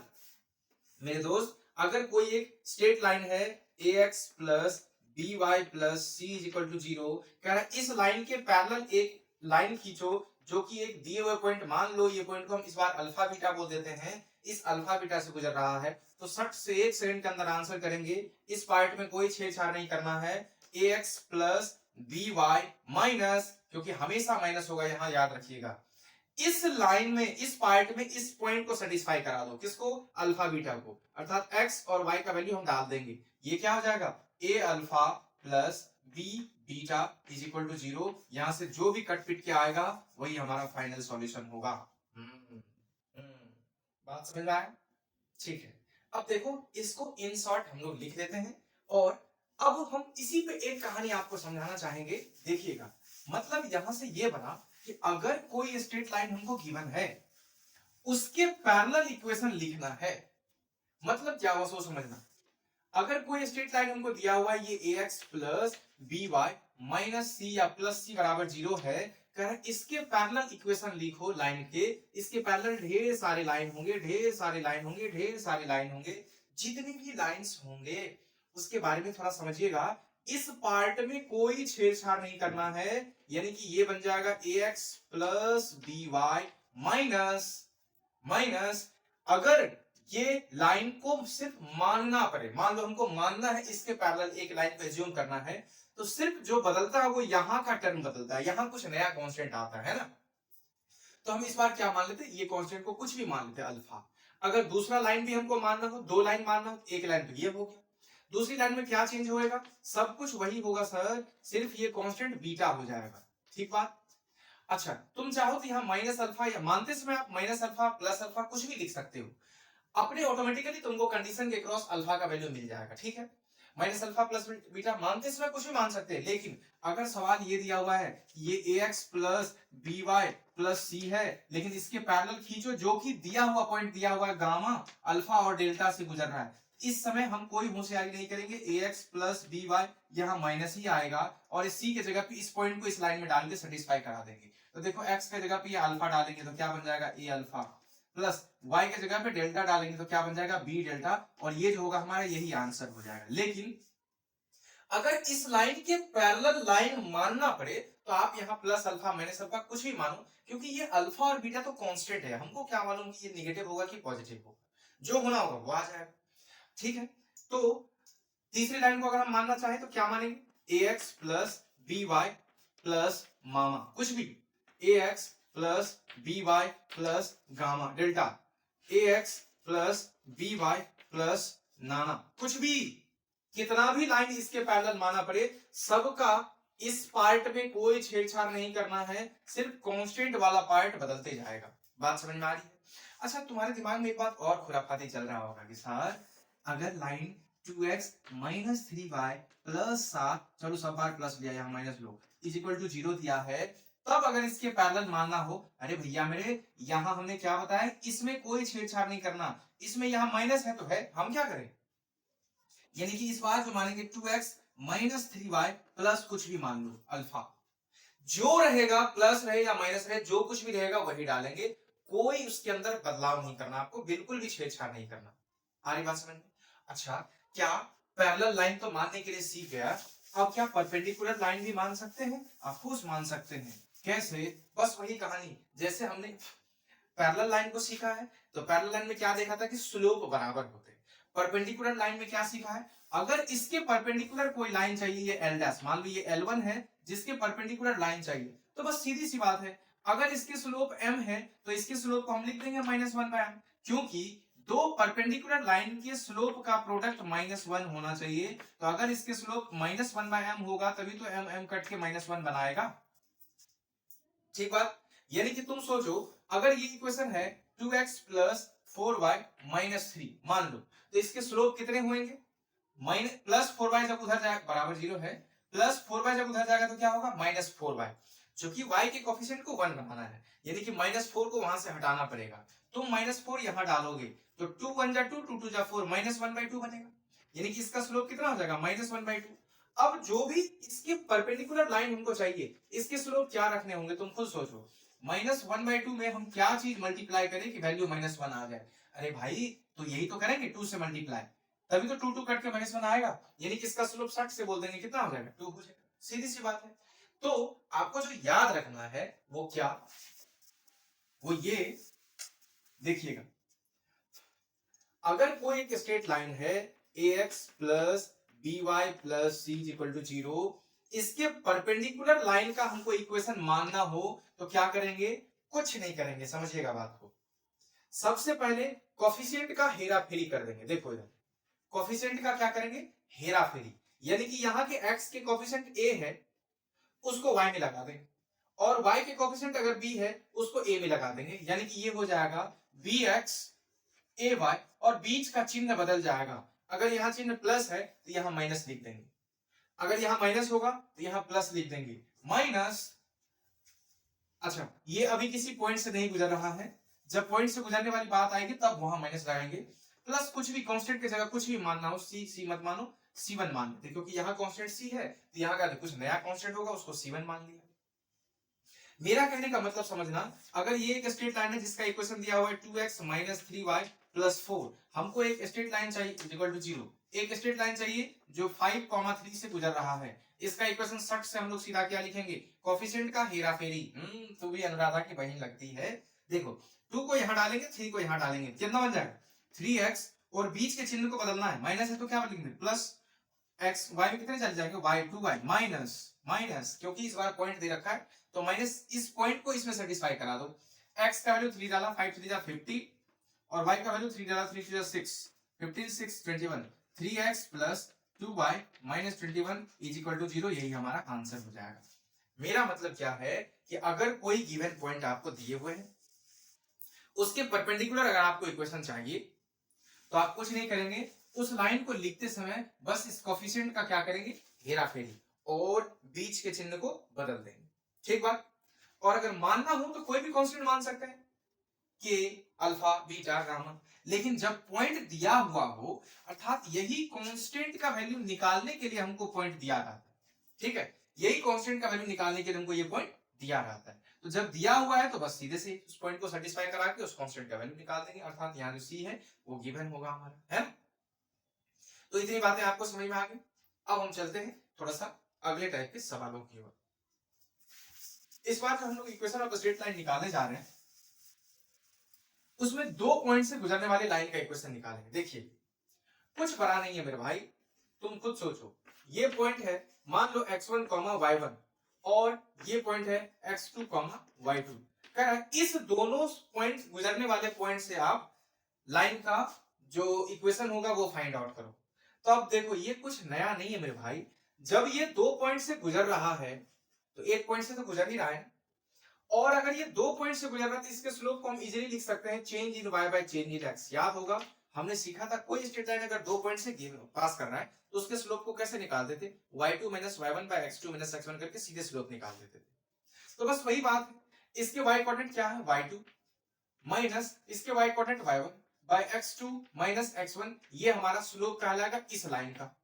मेरे दोस्त, अगर कोई एक स्ट्रेट लाइन है ax plus by plus c is equal to 0, कह रहा है इस लाइन के पैरेलल एक लाइन खींचो जो कि एक दिए हुए पॉइंट, मान लो ये पॉइंट को हम इस बार अल्फा बीटा बोल देते हैं, इस अल्फा बीटा से गुजर रहा है, तो 60 से 1 सेकंड के अंदर आंसर करेंगे। इस पार्ट में कोई छेड़छाड़ नहीं करना है, ax प्लस by माइनस, क्योंकि हमेशा माइनस होगा यहां, याद रखिएगा। इस लाइन में, इस पार्ट में इस पॉइंट को सेटिस्फाई करा दो, किसको, अल्फा बीटा को, अर्थात x और y का वैल्यू हम डाल देंगे। ये क्या हो जाएगा, a alpha plus b beta is equal to 0। यहां से जो भी कट पिट के आएगा वही हमारा फाइनल सॉल्यूशन होगा। बात समझ में आया, ठीक है। अब देखो, इसको इन शॉर्ट हम लोग लिख लेते हैं, और अब हम इसी पे एक कहानी आपको समझाना चाहेंगे, देखिएगा। मतलब यहां से ये बना कि अगर कोई स्ट्रेट लाइन हमको गिवन है, उसके पैरेलल इक्वेशन लिखना है। मतलब क्या हुआ, सो समझना। अगर कोई स्ट्रेट लाइन हमको दिया हुआ है, ये ax प्लस by माइनस सी या प्लस सी बराबर 0 है, कह इसके पैरेलल इक्वेशन लिखो लाइन के। इसके पैरेलल ढेर सारे लाइन होंगे, ढेर सारे लाइन होंगे, ढेर सारे लाइन होंगे। जितनी भी लाइंस होंगे उसके बारे में थोड़ा समझिएगा। इस पार्ट में कोई छेड़छाड़ नहीं करना है, यानी कि ये बन जाएगा ax plus by minus minus, अगर ये लाइन को सिर्फ मानना पड़े, मान लो हमको मानना है इसके पैरेलल एक लाइन को एज्यूम करना है, तो सिर्फ जो बदलता है वो यहां का टर्म बदलता है, यहां कुछ नया कांस्टेंट आता है ना। तो हम इस बार क्या मान लेते हैं, ये कांस्टेंट को कुछ भी मान लेते हैं, अल्फा। अगर दूसरा लाइन भी हमको मानना हो, दो लाइन मानना हो, एक लाइन तो ये हो गया, दूसरी लाइन में क्या चेंज होएगा, सब कुछ वही होगा सर, सिर्फ ये कांस्टेंट बीटा हो जाएगा। ठीक बात। अच्छा, तुम चाहो तो यहाँ माइनस अल्फा, या मानते समय आप माइनस अल्फा प्लस अल्फा कुछ भी लिख सकते हो, अपने ऑटोमेटिकली तुमको कंडीशन के क्रॉस अल्फा का वैल्यू मिल जाएगा। ठीक है, माइनस अल्फा प्लस बीटा मानते समय कुछ भी मान सकते हैं, लेकिन अगर सवाल ये दिया हुआ है ये ax प्लस by प्लस सी है, लेकिन इसके पैरेलल खींचो जो कि दिया हुआ पॉइंट दिया हुआ है गामा अल्फा और डेल्टा से गुजर रहा है, इस समय हम कोई होशियारी नहीं करेंगे, ax प्लस by यहाँ माइनस ही आएगा, और इस c के जगह पे इस पॉइंट को इस लाइन में डाल के सेटिस्फाई करा देंगे। तो देखो x के जगह पे ये अल्फा डालेंगे तो क्या बन जाएगा, a अल्फा, प्लस y के जगह पे डेल्टा डालेंगे तो क्या बन जाएगा, b डेल्टा, और ये जो होगा हमारा यही आंसर हो जाएगा। लेकिन अगर इस लाइन के पैरेलल लाइन मानना पड़े तो आप यहाँ प्लस अल्फा माइनस अल्फा कुछ भी मानो, क्योंकि ये अल्फा और बीटा तो कांस्टेंट है, हमको क्या मालूम कि ये नेगेटिव होगा कि पॉजिटिव होगा, जो होना होगा वो आ जाएगा। ठीक है, तो तीसरी लाइन को अगर हम मानना चाहें तो क्या मानेंगे, ax प्लस by प्लस मामा, कुछ भी, ax plus by plus gamma delta, ax plus by plus नाना, कुछ भी, कितना भी लाइन इसके पैरेलल माना पड़े, सबका इस पार्ट में कोई छेड़छाड़ नहीं करना है, सिर्फ कांस्टेंट वाला पार्ट बदलते जाएगा। बात समझ में आ रही है। अच्छा, तुम्हारे दिमाग में एक बात और खुराफाती चल रहा होगा कि सर अगर line 2x minus 3y plus 7, चलो सब बार प्लस लिया, यहाँ माइनस लो, इज इक्वल टू 0 दिया है, तब अगर इसके पैरेलल मानना हो, अरे भैया मेरे, यहाँ हमने क्या बताया, इसमें कोई छेड़छाड़ नहीं करना, इसमें यहाँ माइनस है तो है, हम क्या करें, यानी कि इस बार जो मानेंगे 2x माइनस 3y प्लस कुछ भी मान लो अल्फा, जो रहेगा प्लस रहे या माइनस रहे, जो कुछ भी रहेगा वही डालेंगे, कोई उसके अंदर बदलाव नहीं करना, आपको बिल्कुल भी छेड़छाड़ नहीं करना। आ रही बात समझ में। अच्छा, क्या पैरेलल लाइन तो मानने के लिए सीख गया, अब क्या परपेंडिकुलर लाइन भी मान सकते हैं, ऑफकोर्स मान सकते हैं। कैसे, बस वही कहानी जैसे हमने पैरेलल लाइन को सीखा है, तो पैरेलल लाइन में क्या देखा था कि स्लोप बराबर होते हैं। परपेंडिकुलर लाइन में क्या सीखा है, अगर इसके परपेंडिकुलर कोई लाइन चाहिए, ये एल डैश, मान लो ये L1 है जिसके परपेंडिकुलर लाइन चाहिए, तो बस सीधी सी बात है, अगर इसके स्लोप m है तो इसके स्लोप को हम लिख देंगे -1/m, क्योंकि दो परपेंडिकुलर लाइन के स्लोप का प्रोडक्ट -1 होना चाहिए, तो अगर इसके स्लोप -1/m होगा तभी तो m कट के -1 बनाएगा। ठीक बात, यानी कि तुम सोचो, अगर ये इक्वेशन है 2x प्लस 4y माइनस 3 मान लो, तो इसके स्लोप कितने होंगे? माइनस प्लस 4y जब उधर जाएगा बराबर 0 है, प्लस 4y जब उधर जाएगा तो क्या होगा? माइनस 4y, जो कि y के कोफिशिएंट को 1 बनाना है, यानी कि माइनस 4 को वहां से हटाना पड़ेगा। तुम माइनस 4 यहां डालोगे तो 2 1 जा 2, 2 2 जा 4, माइनस 1/2 बनेगा, यानी कि इसका स्लोप कितना हो जाएगा? माइनस 1/2। अब जो भी इसके परपेंडिकुलर लाइन हमको चाहिए, इसके स्लोप क्या रखने होंगे तुम खुद सोचो। माइनस 1/2 में हम क्या चीज मल्टीप्लाई करें कि वैल्यू माइनस 1 आ जाए? अरे भाई, तो यही तो करेंगे 2 से मल्टीप्लाई, तभी तो 2 2 कट के माइनस 1 आएगा, यानी कि इसका स्लोप 60 से बोल देंगे कितना हो जाएगा? 2 हो जाएगा। सीधी सी बात है। तो आपको जो याद रखना है वो क्या? वो ये देखिएगा, अगर कोई एक स्ट्रेट लाइन है ax plus by plus c equal to 0, इसके परपेंडिकुलर लाइन का हमको इक्वेशन मानना हो तो क्या करेंगे? कुछ नहीं करेंगे, समझिएगा बात को। सबसे पहले कोफिशिएंट का हेरा फेरी कर देंगे। देखो इधर कोफिशिएंट का क्या करेंगे? हेरा फेरी, यानी कि यहाँ के x के कोफिशिएंट a है उसको y में लगा देंगे, और y के कोफिशिएंट अगर b है उसको a में लगा देंगे, यानी कि ये हो जाएगा bx ay, और बीच का चिन्ह बदल जाएगा। अगर यहाँ चिन्ह प्लस है तो यहाँ माइनस लिख देंगे, अगर यहाँ माइनस होगा तो यहाँ प्लस लिख देंगे। माइनस, अच्छा ये अभी किसी पॉइंट से नहीं गुजर रहा है, जब पॉइंट से गुजरने वाली बात आएगी तब वहां माइनस लगाएंगे। प्लस कुछ भी कांस्टेंट की जगह कुछ भी मानना हो, सी मत मानो, C1 मान लेते, क्योंकि यहाँ कांस्टेंट C है तो यहाँ का कुछ नया कांस्टेंट होगा उसको C1 मान लिया। मेरा कहने का मतलब समझना, अगर ये एक स्ट्रेट लाइन है जिसका इक्वेशन दिया हुआ है 2x माइनस 3y प्लस 4, हमको एक स्ट्रेट लाइन चाहिए इक्वल टू 0, एक स्ट्रेट लाइन चाहिए जो 5,3 से गुजर रहा है। इसका इक्वेशन 60 से हम लोग सीधा क्या लिखेंगे? कोफिशिएंट का हेरा फेरी। तू भी अनुराधा की बहन लगती है। देखो 2 को यहाँ डालेंगे, 3 को यहाँ डालेंगे, कितना बन जाएगा? 3x, और बीच के चिन्ह को बदलना है, माइनस है तो क्या लिखेंगे? प्लस x, y में कितने चल जाएंगे? y 2y माइनस माइनस, क्योंकि इस बार पॉइंट दे रखा है तो माइनस इस पॉइंट को इसमें सेटिस्फाई करा दो। x का वैल्यू 3 डाला, 5 3 जा 50, और y का वैल्यू 3 डाला, 3 3 जा 6, 15 6 21, 3x plus 2y minus 21 is equal to 0, यही हमारा आंसर हो जाएगा। मेरा मतलब क्या है कि अगर कोई गिवन पॉइंट आपको दिए हुए हैं, उसके परपेंडिकुलर अगर आपको इक्वेशन चाहिए तो आप कुछ नहीं करेंगे, उस लाइन को लिखते समय बस इस कोफिशिएंट का क्या करेंगे? हेरा फेरी, और बीच के चिन्ह को बदल देंगे। ठीक बात। और अगर मानना हो तो कोई भी कांस्टेंट मान सकते हैं, के, अल्फा, बीटा, गामा, लेकिन जब पॉइंट दिया हुआ हो, अर्थात यही कांस्टेंट का वैल्यू निकालने के लिए हमको पॉइंट दिया रहता है, ठीक है, यही कांस्टेंट का वैल्यू निकालने के लिए हमको ये पॉइंट दिया रहता है, तो जब दिया हुआ है तो बस सीधे से उस पॉइंट को सेटिस्फाई करा के उस कांस्टेंट का वैल्यू निकाल देंगे, अर्थात यहाँ जो सी है वो गिवन होगा हमारा, है ना? तो इतनी बातें आपको समझ में आ गई। अब हम चलते हैं थोड़ा सा अगले टाइप के सवालों की ओर। इस बार जो हम लोग इक्वेशन ऑफ स्ट्रेट लाइन निकालने जा रहे हैं, उसमें 2 पॉइंट से गुजरने वाली लाइन का इक्वेशन निकालेंगे। देखिए कुछ बड़ा नहीं है मेरे भाई, तुम खुद सोचो, ये पॉइंट है मान लो x1, y1, और ये पॉइंट है x2, y2। कह रहा है इस दोनों पॉइंट गुजरने वाले पॉइंट से आप लाइन का जो इक्वेशन होगा वो फाइंड आउट करो। तो अब देखो ये कुछ नया नहीं है मेरे भाई, जब ये 2 पॉइंट से गुजर रहा है तो एक पॉइंट से तो गुजर ही रहा है, और अगर ये 2 पॉइंट से गुजर रहा है तो इसके स्लोप को हम इजीली लिख सकते हैं change in y by change in x। याद होगा हमने सीखा था कोई स्ट्रेट लाइन अगर 2 पॉइंट से पास कर रहा है तो उसके स्लोप को कैसे निकाल देते? y2 minus y1 bye x2 minus x1 करके सीधे स्लोप निकाल देते थे। तो बस वही बात है, इसके y कोऑर्डिनेट क्या है? y2 माइनस इसके y coordinate y1 bye x2 minus x1, ये हमारा स्लोप कहलाएगा इस लाइन का।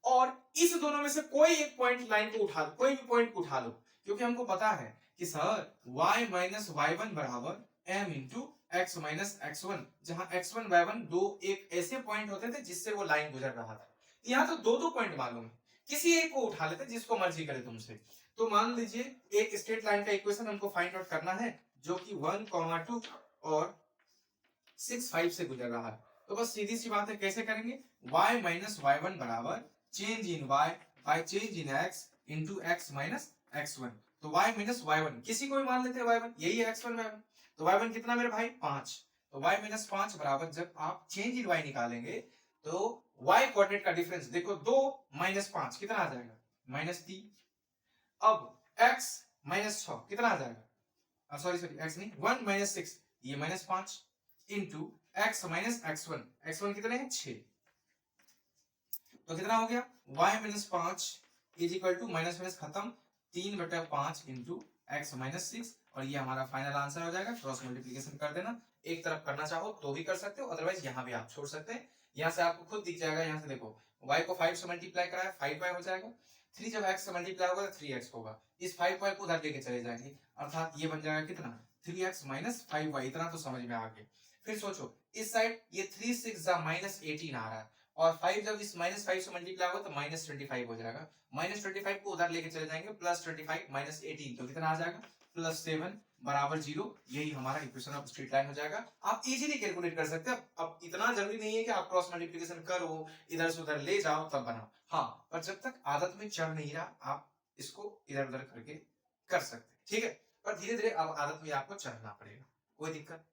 और इस दोनों में से कोई एक पॉइंट लाइन को उठा लो, कोई भी पॉइंट को उठा लो, क्योंकि हमको पता है कि सर y माइनस y1 बराबर m into x minus x1, जहां x1 y1 दो एक ऐसे पॉइंट होते थे जिससे वो लाइन गुजर रहा था। यहाँ तो 2 पॉइंट मालूम है, किसी एक को उठा लेते जिसको मर्जी करे तुमसे। तो मान लीजिए एक स्ट्रेट लाइन का इक्वेशन हमको फाइंड आउट करना है जो कि 1, 2 और 6, 5 से गुजर रहा है। तो बस सीधी सी बात है, कैसे करेंगे? y माइनस y1 बराबर change in y by change in x into x minus x1। तो y माइनस y1 किसी को भी मान लेते हैं y1, यही है x1 y1। तो y1 कितना मेरे भाई? 5। तो y माइनस 5 बराबर जब आप चेंज इन y निकालेंगे तो y कोऑर्डिनेट का डिफरेंस देखो, 2 माइनस 5 कितना आ जाएगा? -3। अब x माइनस 6 कितना आ जाएगा? सॉरी x नहीं, 1 माइनस 6 ये -5 into x minus x1, x1 कितने हैं 6, तो कितना हो गया y-5 is equal to minus minus खत्म 3/5 इंटू x माइनस 6, और ये हमारा फाइनल आंसर हो जाएगा। क्रॉस मल्टीप्लीकेशन कर देना, एक तरफ करना चाहो तो भी कर सकते हो, अदरवाइज यहाँ भी आप छोड़ सकते हैं। यहाँ से आपको खुद दिख जाएगा, यहाँ से देखो y को 5 से मल्टीप्लाई कराया 5y हो जाएगा, 3 जब x से मल्टीप्लाई होगा तो 3x होगा, इस 5y को उधर लेके चले जाएंगे, अर्थात ये बन जाएगा कितना 3x माइनस 5y। इतना तो समझ में आ गया। फिर सोचो इस साइड ये 3 6 -18 आ रहा है, और 5 जब इस -5 से मल्टीप्लाई होगा तो -25 हो जाएगा, -25 को उधर लेके चले जाएंगे, +25 -18 तो कितना आ जाएगा +7 बराबर 0। यही हमारा इक्वेशन ऑफ स्ट्रेट लाइन हो जाएगा। आप इजीली कैलकुलेट कर सकते हैं। अब इतना जरूरी नहीं है कि आप क्रॉस मल्टीप्लिकेशन करो, इधर से उधर ले जाओ तब बनाओ, हाँ, पर जब तक आदत में चढ़ नहीं रहा आप इसको इधर उधर करके कर सकते हैं, ठीक है, पर धीरे धीरे अब आदत में आपको चढ़ना पड़ेगा, कोई दिक्कत।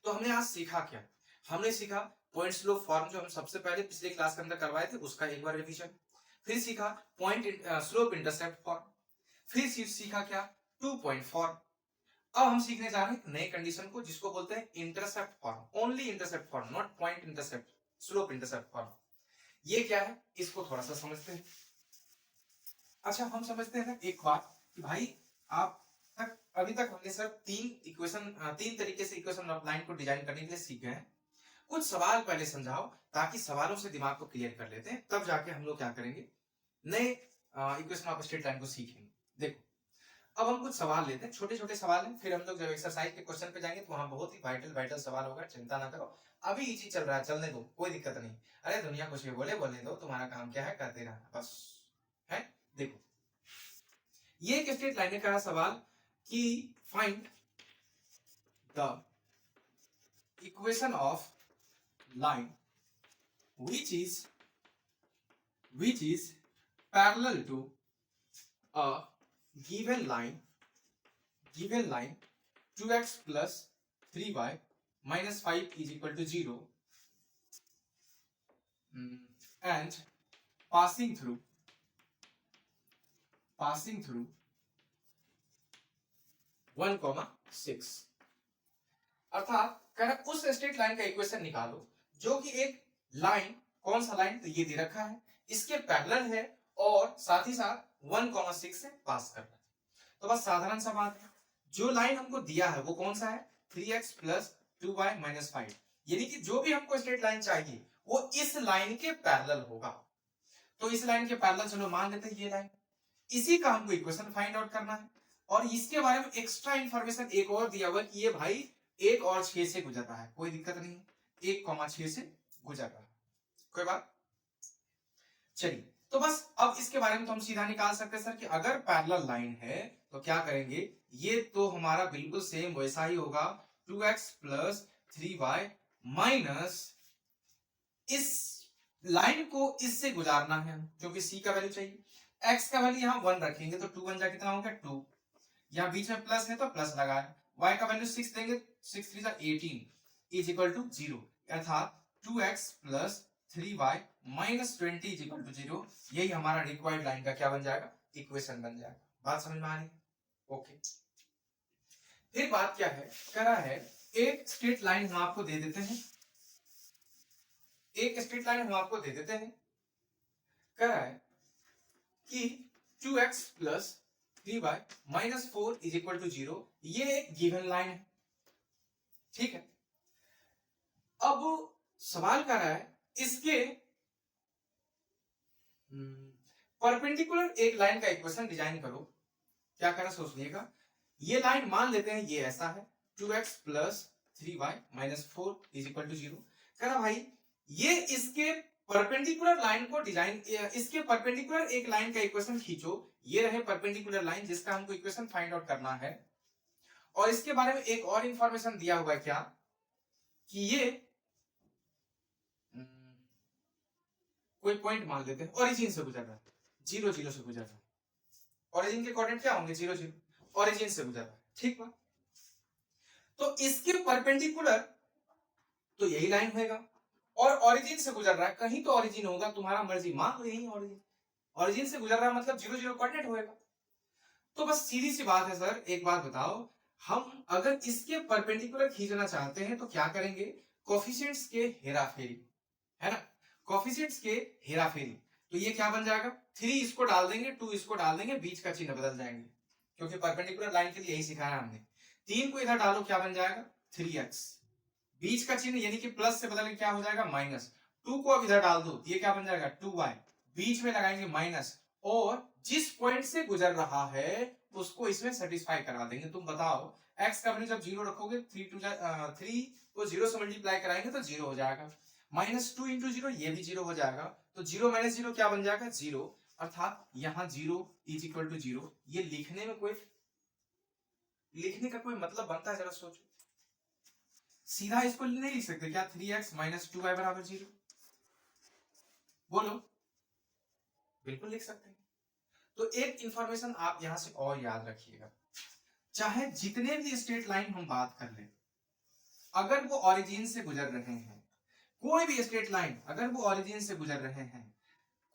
तो हमने आज सीखा क्या, हमने सीखा पॉइंट स्लो फॉर्म जो हम सबसे पहले पिछले क्लास के अंदर करवाए थे उसका एक बार रिवीजन, फिर सीखा पॉइंट स्लोप इंटरसेप्ट फॉर्म, फिर सीखा क्या 2 पॉइंट फॉर्म। अब हम सीखने जा रहे हैं नए कंडीशन को जिसको बोलते हैं intercept form, only intercept form, not point intercept, slope intercept form. ये क्या है इसको थोड़ा सा समझते हैं। अच्छा हम समझते हैं ना एक बात कि भाई आप अभी तक हमने सर तीन तरीके से इक्वेशन ऑफ लाइन को डिजाइन करने के लिए सीखे हैं। कुछ सवाल पहले समझाओ ताकि सवालों से दिमाग को क्लियर कर लेते हैं, तब जाके हम लोग क्या करेंगे नए इक्वेशन ऑफ स्ट्रेट लाइन को सीखेंगे। देखो अब हम कुछ सवाल लेते हैं, छोटे छोटे सवाल हैं, फिर हम लोग जब एक्सरसाइज के क्वेश्चन पे जाएंगे तो वहां बहुत ही वाइटल सवाल होगा, चिंता ना करो, अभी इजी चल रहा है, चलने दो, कोई दिक्कत नहीं। अरे दुनिया कुछ भी बोलने दो, तुम्हारा काम क्या है करते रहना बस, है। देखो ये एक स्ट्रेट लाइन का सवाल कि find the equation of line which is parallel to a given line 2x plus 3y minus 5 is equal to 0 and passing through 1,6। अर्थात कह उस स्ट्रेट लाइन का इक्वेशन निकालो जो कि एक लाइन, कौन सा लाइन, तो ये दे रखा है, इसके पैरेलल है और साथ ही साथ 1,6 से पास कर रहा है। तो बस साधारण सा बात है, जो लाइन हमको दिया है वो कौन सा है 3x plus 2y minus 5, यानी कि जो भी हमको स्ट्रेट लाइन चाहिए वो इस लाइन के पैरेलल होगा। तो इस लाइन के पैरेलल चलो मान लेते हैं ये लाइन, इसी का हमको इक्वेशन फाइंड आउट करना है। और इसके बारे में एक्स्ट्रा इंफॉर्मेशन एक और दिया हुआ कि ये भाई 1 और 6 से गुजरता है, कोई दिक्कत नहीं, 1,6 से गुजर रहा है, कोई बात। चलिए तो बस अब इसके बारे में तो हम सीधा निकाल सकते हैं सर कि अगर पैरेलल लाइन है तो क्या करेंगे, ये तो हमारा बिल्कुल सेम वैसा ही होगा 2x plus 3y माइनस इस लाइन को इससे गुजारना है क्योंकि c का वैल्यू चाहिए, x का वैल्यू यहाँ 1 रखेंगे तो 2 1 जा कितना हो गया 2, यहाँ बीच में प्लस है तो प्लस लगाए, y का वैल्यू 6 देंगे 6 3 18 इज इक्वल टू 0, अर्थात 2x plus 3y minus 20 is equal to 0। यही हमारा रिक्वायर्ड लाइन का क्या बन जाएगा, इक्वेशन बन जाएगा। बात समझ में आ रही है? ओके। फिर बात क्या है, कह रहा है एक स्ट्रेट लाइन हम आपको दे देते हैं, कह रहा है कि 2x plus 3y minus 4 is equal to 0, ये एक गिवन लाइन है, ठीक है। अब सवाल कर रहा है इसके परपेंडिकुलर एक लाइन का इक्वेशन डिजाइन करो। क्या करना सोच लीजिएगा, ये लाइन मान लेते हैं ये ऐसा है 2x plus 3y minus 4 is equal to 0। कह रहा भाई ये इसके परपेंडिकुलर लाइन को डिजाइन, इसके परपेंडिकुलर एक लाइन का इक्वेशन खींचो, ये रहे परपेंडिकुलर लाइन जिसका हमको इक्वेशन फाइंड आउट करना है। और इसके बारे में एक और इंफॉर्मेशन दिया हुआ है क्या कि ये कोई पॉइंट मान लेते हैं ओरिजिन से गुजर रहा है, 0 0 से गुजर रहा है, ओरिजिन के कोऑर्डिनेट क्या होंगे 0 0, ओरिजिन से गुजर रहा है, ठीक है। तो इसके परपेंडिकुलर तो यही लाइन होगा और ओरिजिन से गुजर रहा है, कहीं तो ओरिजिन होगा, तुम्हारा मर्जी, मान लो यही ओरिजिन से गुजर रहा है मतलब 0 0 कोऑर्डिनेट होगा। तो बस सीधी सी बात है सर, एक बात बताओ, हम अगर इसके परपेंडिकुलर खींचना चाहते हैं तो क्या करेंगे, कोफिशिएंट्स के हेराफेरी, है ना, कोफिशिएंट्स के हेराफेरी। तो ये क्या बन जाएगा, 3 इसको डाल देंगे, 2 इसको डाल देंगे, बीच का चिन्ह बदल जाएंगे, क्योंकि परपेंडिकुलर लाइन के लिए यही सिखाया हमने। 3 को इधर डालो, क्या बन जाएगा 3x, बीच का चिन्ह यानी कि प्लस से बदल के क्या हो जाएगा माइनस। 2 को अब इधर डाल दो, ये क्या बन जाएगा 2y, बीच में लगाएंगे माइनस, और जिस पॉइंट से गुजर रहा है उसको इसमें सेटिस्फाई करा देंगे। तुम बताओ x का वैल्यू जब 0 रखोगे, 3 को 0 से मल्टीप्लाई कराएंगे तो 0 हो जाएगा, -2 इंटू 0 ये भी 0 हो जाएगा, तो 0 माइनस 0 क्या बन जाएगा 0, अर्थात यहाँ 0 इज इक्वल टू 0। ये लिखने का कोई मतलब बनता है, जरा सोचो। सीधा इसको नहीं लिख सकते क्या, 3x माइनस 2y बराबर 0, बोलो, बिल्कुल लिख सकते हैं। तो एक इंफॉर्मेशन आप यहां से और याद रखिएगा, चाहे जितने भी स्ट्रेट लाइन हम बात कर ले, अगर वो ओरिजिन से गुजर रहे हैं, कोई भी स्ट्रेट लाइन अगर वो ओरिजिन से गुजर रहे हैं,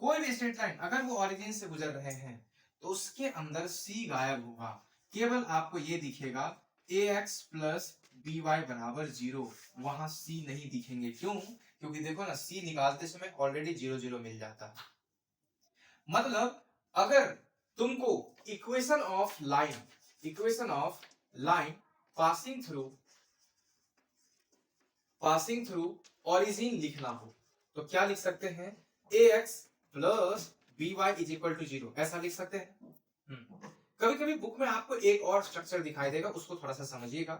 कोई भी स्ट्रेट लाइन अगर वो ओरिजिन से गुजर रहे हैं, तो उसके अंदर c गायब होगा, केवल आपको ये दिखेगा ax प्लस by बराबर 0, वहां c नहीं दिखेंगे। क्यों, क्योंकि देखो ना, c निकालते समय ऑलरेडी 0 0 मिल जाता है। मतलब अगर तुमको equation of line passing through origin लिखना हो तो क्या लिख सकते हैं, ax plus by is equal to 0, ऐसा लिख सकते हैं। कभी कभी बुक में आपको एक और स्ट्रक्चर दिखाई देगा, उसको थोड़ा सा समझिएगा।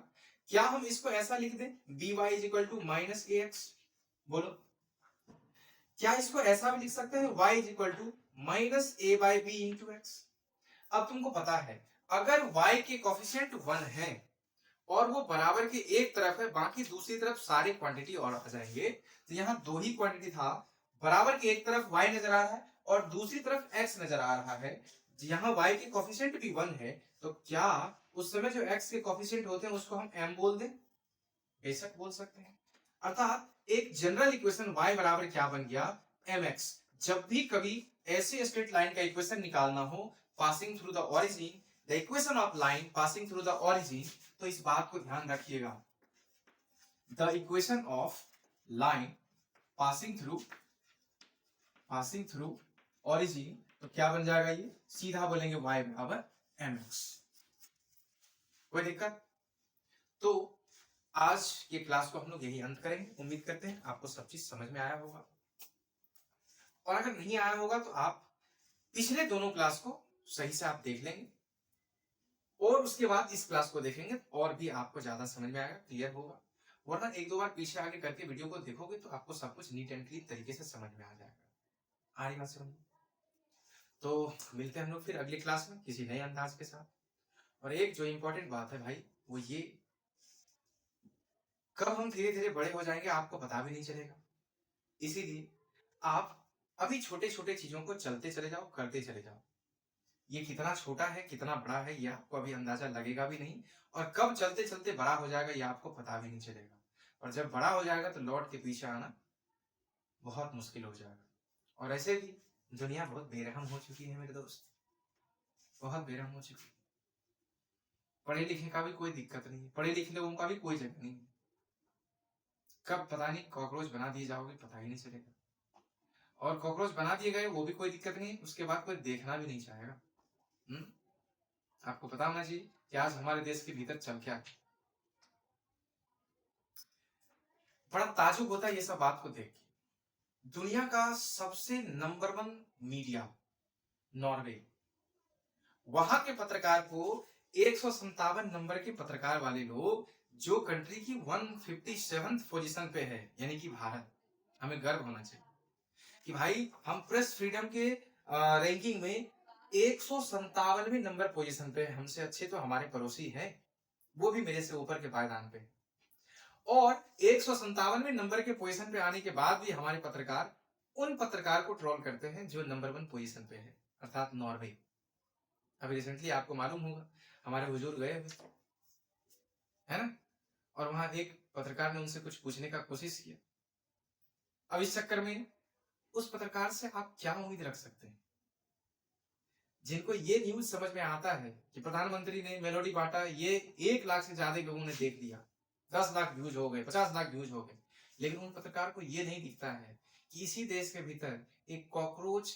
क्या हम इसको ऐसा लिख दें, by is equal to minus ax, बोलो, क्या इसको ऐसा भी लिख सकते हैं, y is equal to minus a by b into x. अब तुमको पता है अगर y के कोफिशिएंट 1 है और वो बराबर के एक तरफ है, बाकी दूसरी तरफ सारे क्वांटिटी और आ जाएंगे, तो यहाँ 2 ही क्वांटिटी था, बराबर के एक तरफ y नजर आ रहा है और दूसरी तरफ x नजर आ रहा है, यहाँ y के कोफिशिएंट भी 1 है, तो क्या उस समय जो x के कोफिशिएंट होते हैं उसको हम m बोल दें, बेशक बोल सकते हैं। अर्थात एक जनरल इक्वेशन y बराबर क्या बन गया mx। जब भी कभी ऐसे स्ट्रेट लाइन का इक्वेशन निकालना हो passing through the origin, the equation of line passing through the origin, तो इस बात को ध्यान रखिएगा, the equation of line passing through origin, तो क्या बन जाएगा, ये सीधा बोलेंगे y बराबर mx। कोई दिक्कत? तो आज के क्लास को हम लोग यही अंत करेंगे। उम्मीद करते हैं आपको सब चीज समझ में आया होगा, और अगर नहीं आया होगा तो आप पिछले दोनों क्लास को सही से आप देख लेंगे और उसके बाद इस क्लास को देखेंगे और भी आपको ज्यादा समझ में आएगा, क्लियर होगा। वरना एक दो बार पीछे आगे करके वीडियो को देखोगे तो आपको सब कुछ नीट एंड क्लीन तरीके से समझ में आ जाएगा। आ रही बात समझ? तो मिलते हैं हम लोग फिर अगली क्लास में किसी नए अंदाज के साथ। और एक जो इंपॉर्टेंट बात है भाई, वो ये, कब हम धीरे धीरे बड़े हो जाएंगे आपको पता भी नहीं चलेगा। इसीलिए आप अभी छोटे छोटे चीजों को चलते चले जाओ, करते चले जाओ। ये कितना छोटा है कितना बड़ा है ये आपको अभी अंदाजा लगेगा भी नहीं, और कब चलते चलते बड़ा हो जाएगा ये आपको पता भी नहीं चलेगा। और जब बड़ा हो जाएगा तो लौट के पीछे आना बहुत मुश्किल हो जाएगा। और ऐसे भी दुनिया बहुत बेरहम हो चुकी है मेरे दोस्त, बहुत बेरहम हो चुकी है। पढ़े लिखे का भी कोई दिक्कत नहीं, पढ़े लिखे लोगों का भी कोई जगह नहीं, कब पता नहीं कॉकरोच बना दिए जाओगे पता ही नहीं चलेगा। और कॉकरोच बना दिए गए वो भी कोई दिक्कत नहीं, उसके बाद कोई देखना भी नहीं चाहेगा। आपको पता होना चाहिए कि आज हमारे देश के भीतर चल क्या। बड़ा ताजुब होता है ये सब बात को देख के। दुनिया का सबसे नंबर 1 मीडिया नॉर्वे, वहां के पत्रकार को 157 नंबर के पत्रकार वाले लोग, जो कंट्री की 157th पोजीशन पे है, यानी कि भारत, हमें गर्व होना चाहिए कि भाई हम प्रेस फ्रीडम के रैंकिंग में 157वें नंबर पोजीशन पे, हमसे अच्छे तो हमारे पड़ोसी हैं, वो भी मेरे से ऊपर के पायदान पे। और 157वें नंबर के पोजीशन पे आने के बाद भी हमारे पत्रकार उन पत्रकार को ट्रोल करते हैं जो नंबर 1 पोजीशन पे है, अर्थात नॉर्वे। अभी रिसेंटली आपको मालूम होगा हमारे हुजूर गए हुए, है ना, और वहां एक पत्रकार ने उनसे कुछ पूछने का कोशिश किया। अब इस चक्कर में उस पत्रकार से आप क्या उम्मीद रख सकते हैं? जिनको ये न्यूज समझ में आता है कि प्रधानमंत्री ने मेलोडी बांटा, ये 1 लाख से ज्यादा लोगों ने देख लिया, 10 लाख व्यूज हो गए, 50 लाख व्यूज हो गए, लेकिन उन पत्रकार को ये नहीं दिखता है कि इसी देश के भीतर एक कॉकरोच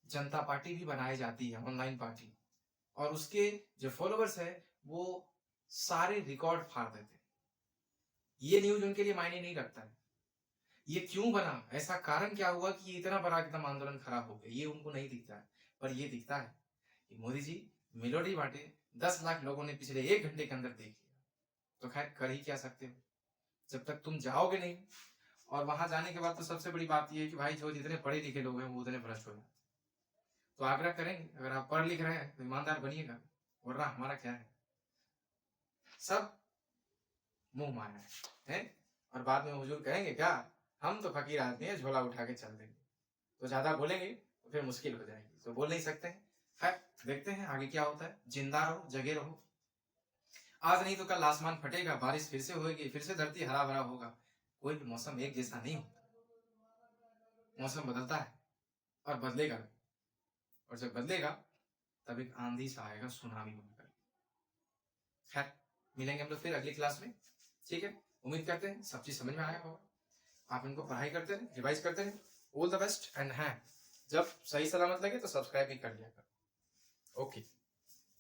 जनता पार्टी भी बनाई जाती है, ऑनलाइन पार्टी, और उसके जो फॉलोअर्स है वो सारे रिकॉर्ड फाड़ देते हैं। ये न्यूज उनके लिए मायने नहीं रखता है। ये क्यों बना, ऐसा कारण क्या हुआ कि ये इतना बड़ा एकदम आंदोलन खड़ा हो गया, ये उनको नहीं दिखता है। पर ये दिखता है कि मोदी जी मेलोडी बांटे, 10 लाख लोगों ने पिछले 1 घंटे के अंदर देख लिया। तो खैर कर ही क्या सकते हो, जब तक तुम जाओगे नहीं। और वहां जाने के बाद तो सबसे बड़ी बात ये है कि भाई जो जितने पढ़े लिखे लोग हैं वो उतने भ्रष्ट हो जाए। तो आग्रह करेंगे, अगर आप पढ़ लिख रहे हैं तो ईमानदार बनिएगा, वरना हमारा क्या है, सब मुंह माया है। और बाद में हुजूर कहेंगे क्या, हम तो फकीर आदमी है, झोला उठा के चल देंगे। तो ज्यादा बोलेंगे तो फिर मुश्किल हो जाएगी, तो बोल नहीं सकते हैं। खैर देखते हैं आगे क्या होता है, जिंदा रहो, जगे रहो। आज नहीं तो कल आसमान फटेगा, बारिश फिर से होगी, फिर से धरती हरा भरा होगा। कोई भी मौसम एक जैसा नहीं होता, मौसम बदलता है और बदलेगा, और जब बदलेगा तब एक आंधी सा आएगा, सुनामी बनकर। खैर मिलेंगे हम लोग फिर अगली क्लास में, ठीक है। उम्मीद करते हैं सब चीज समझ में आया होगा। आप इनको पढ़ाई करते रहे, रिवाइज करते रहे। All the best. एंड है जब सही सलामत लगे तो सब्सक्राइब भी कर लिया कर। ओके।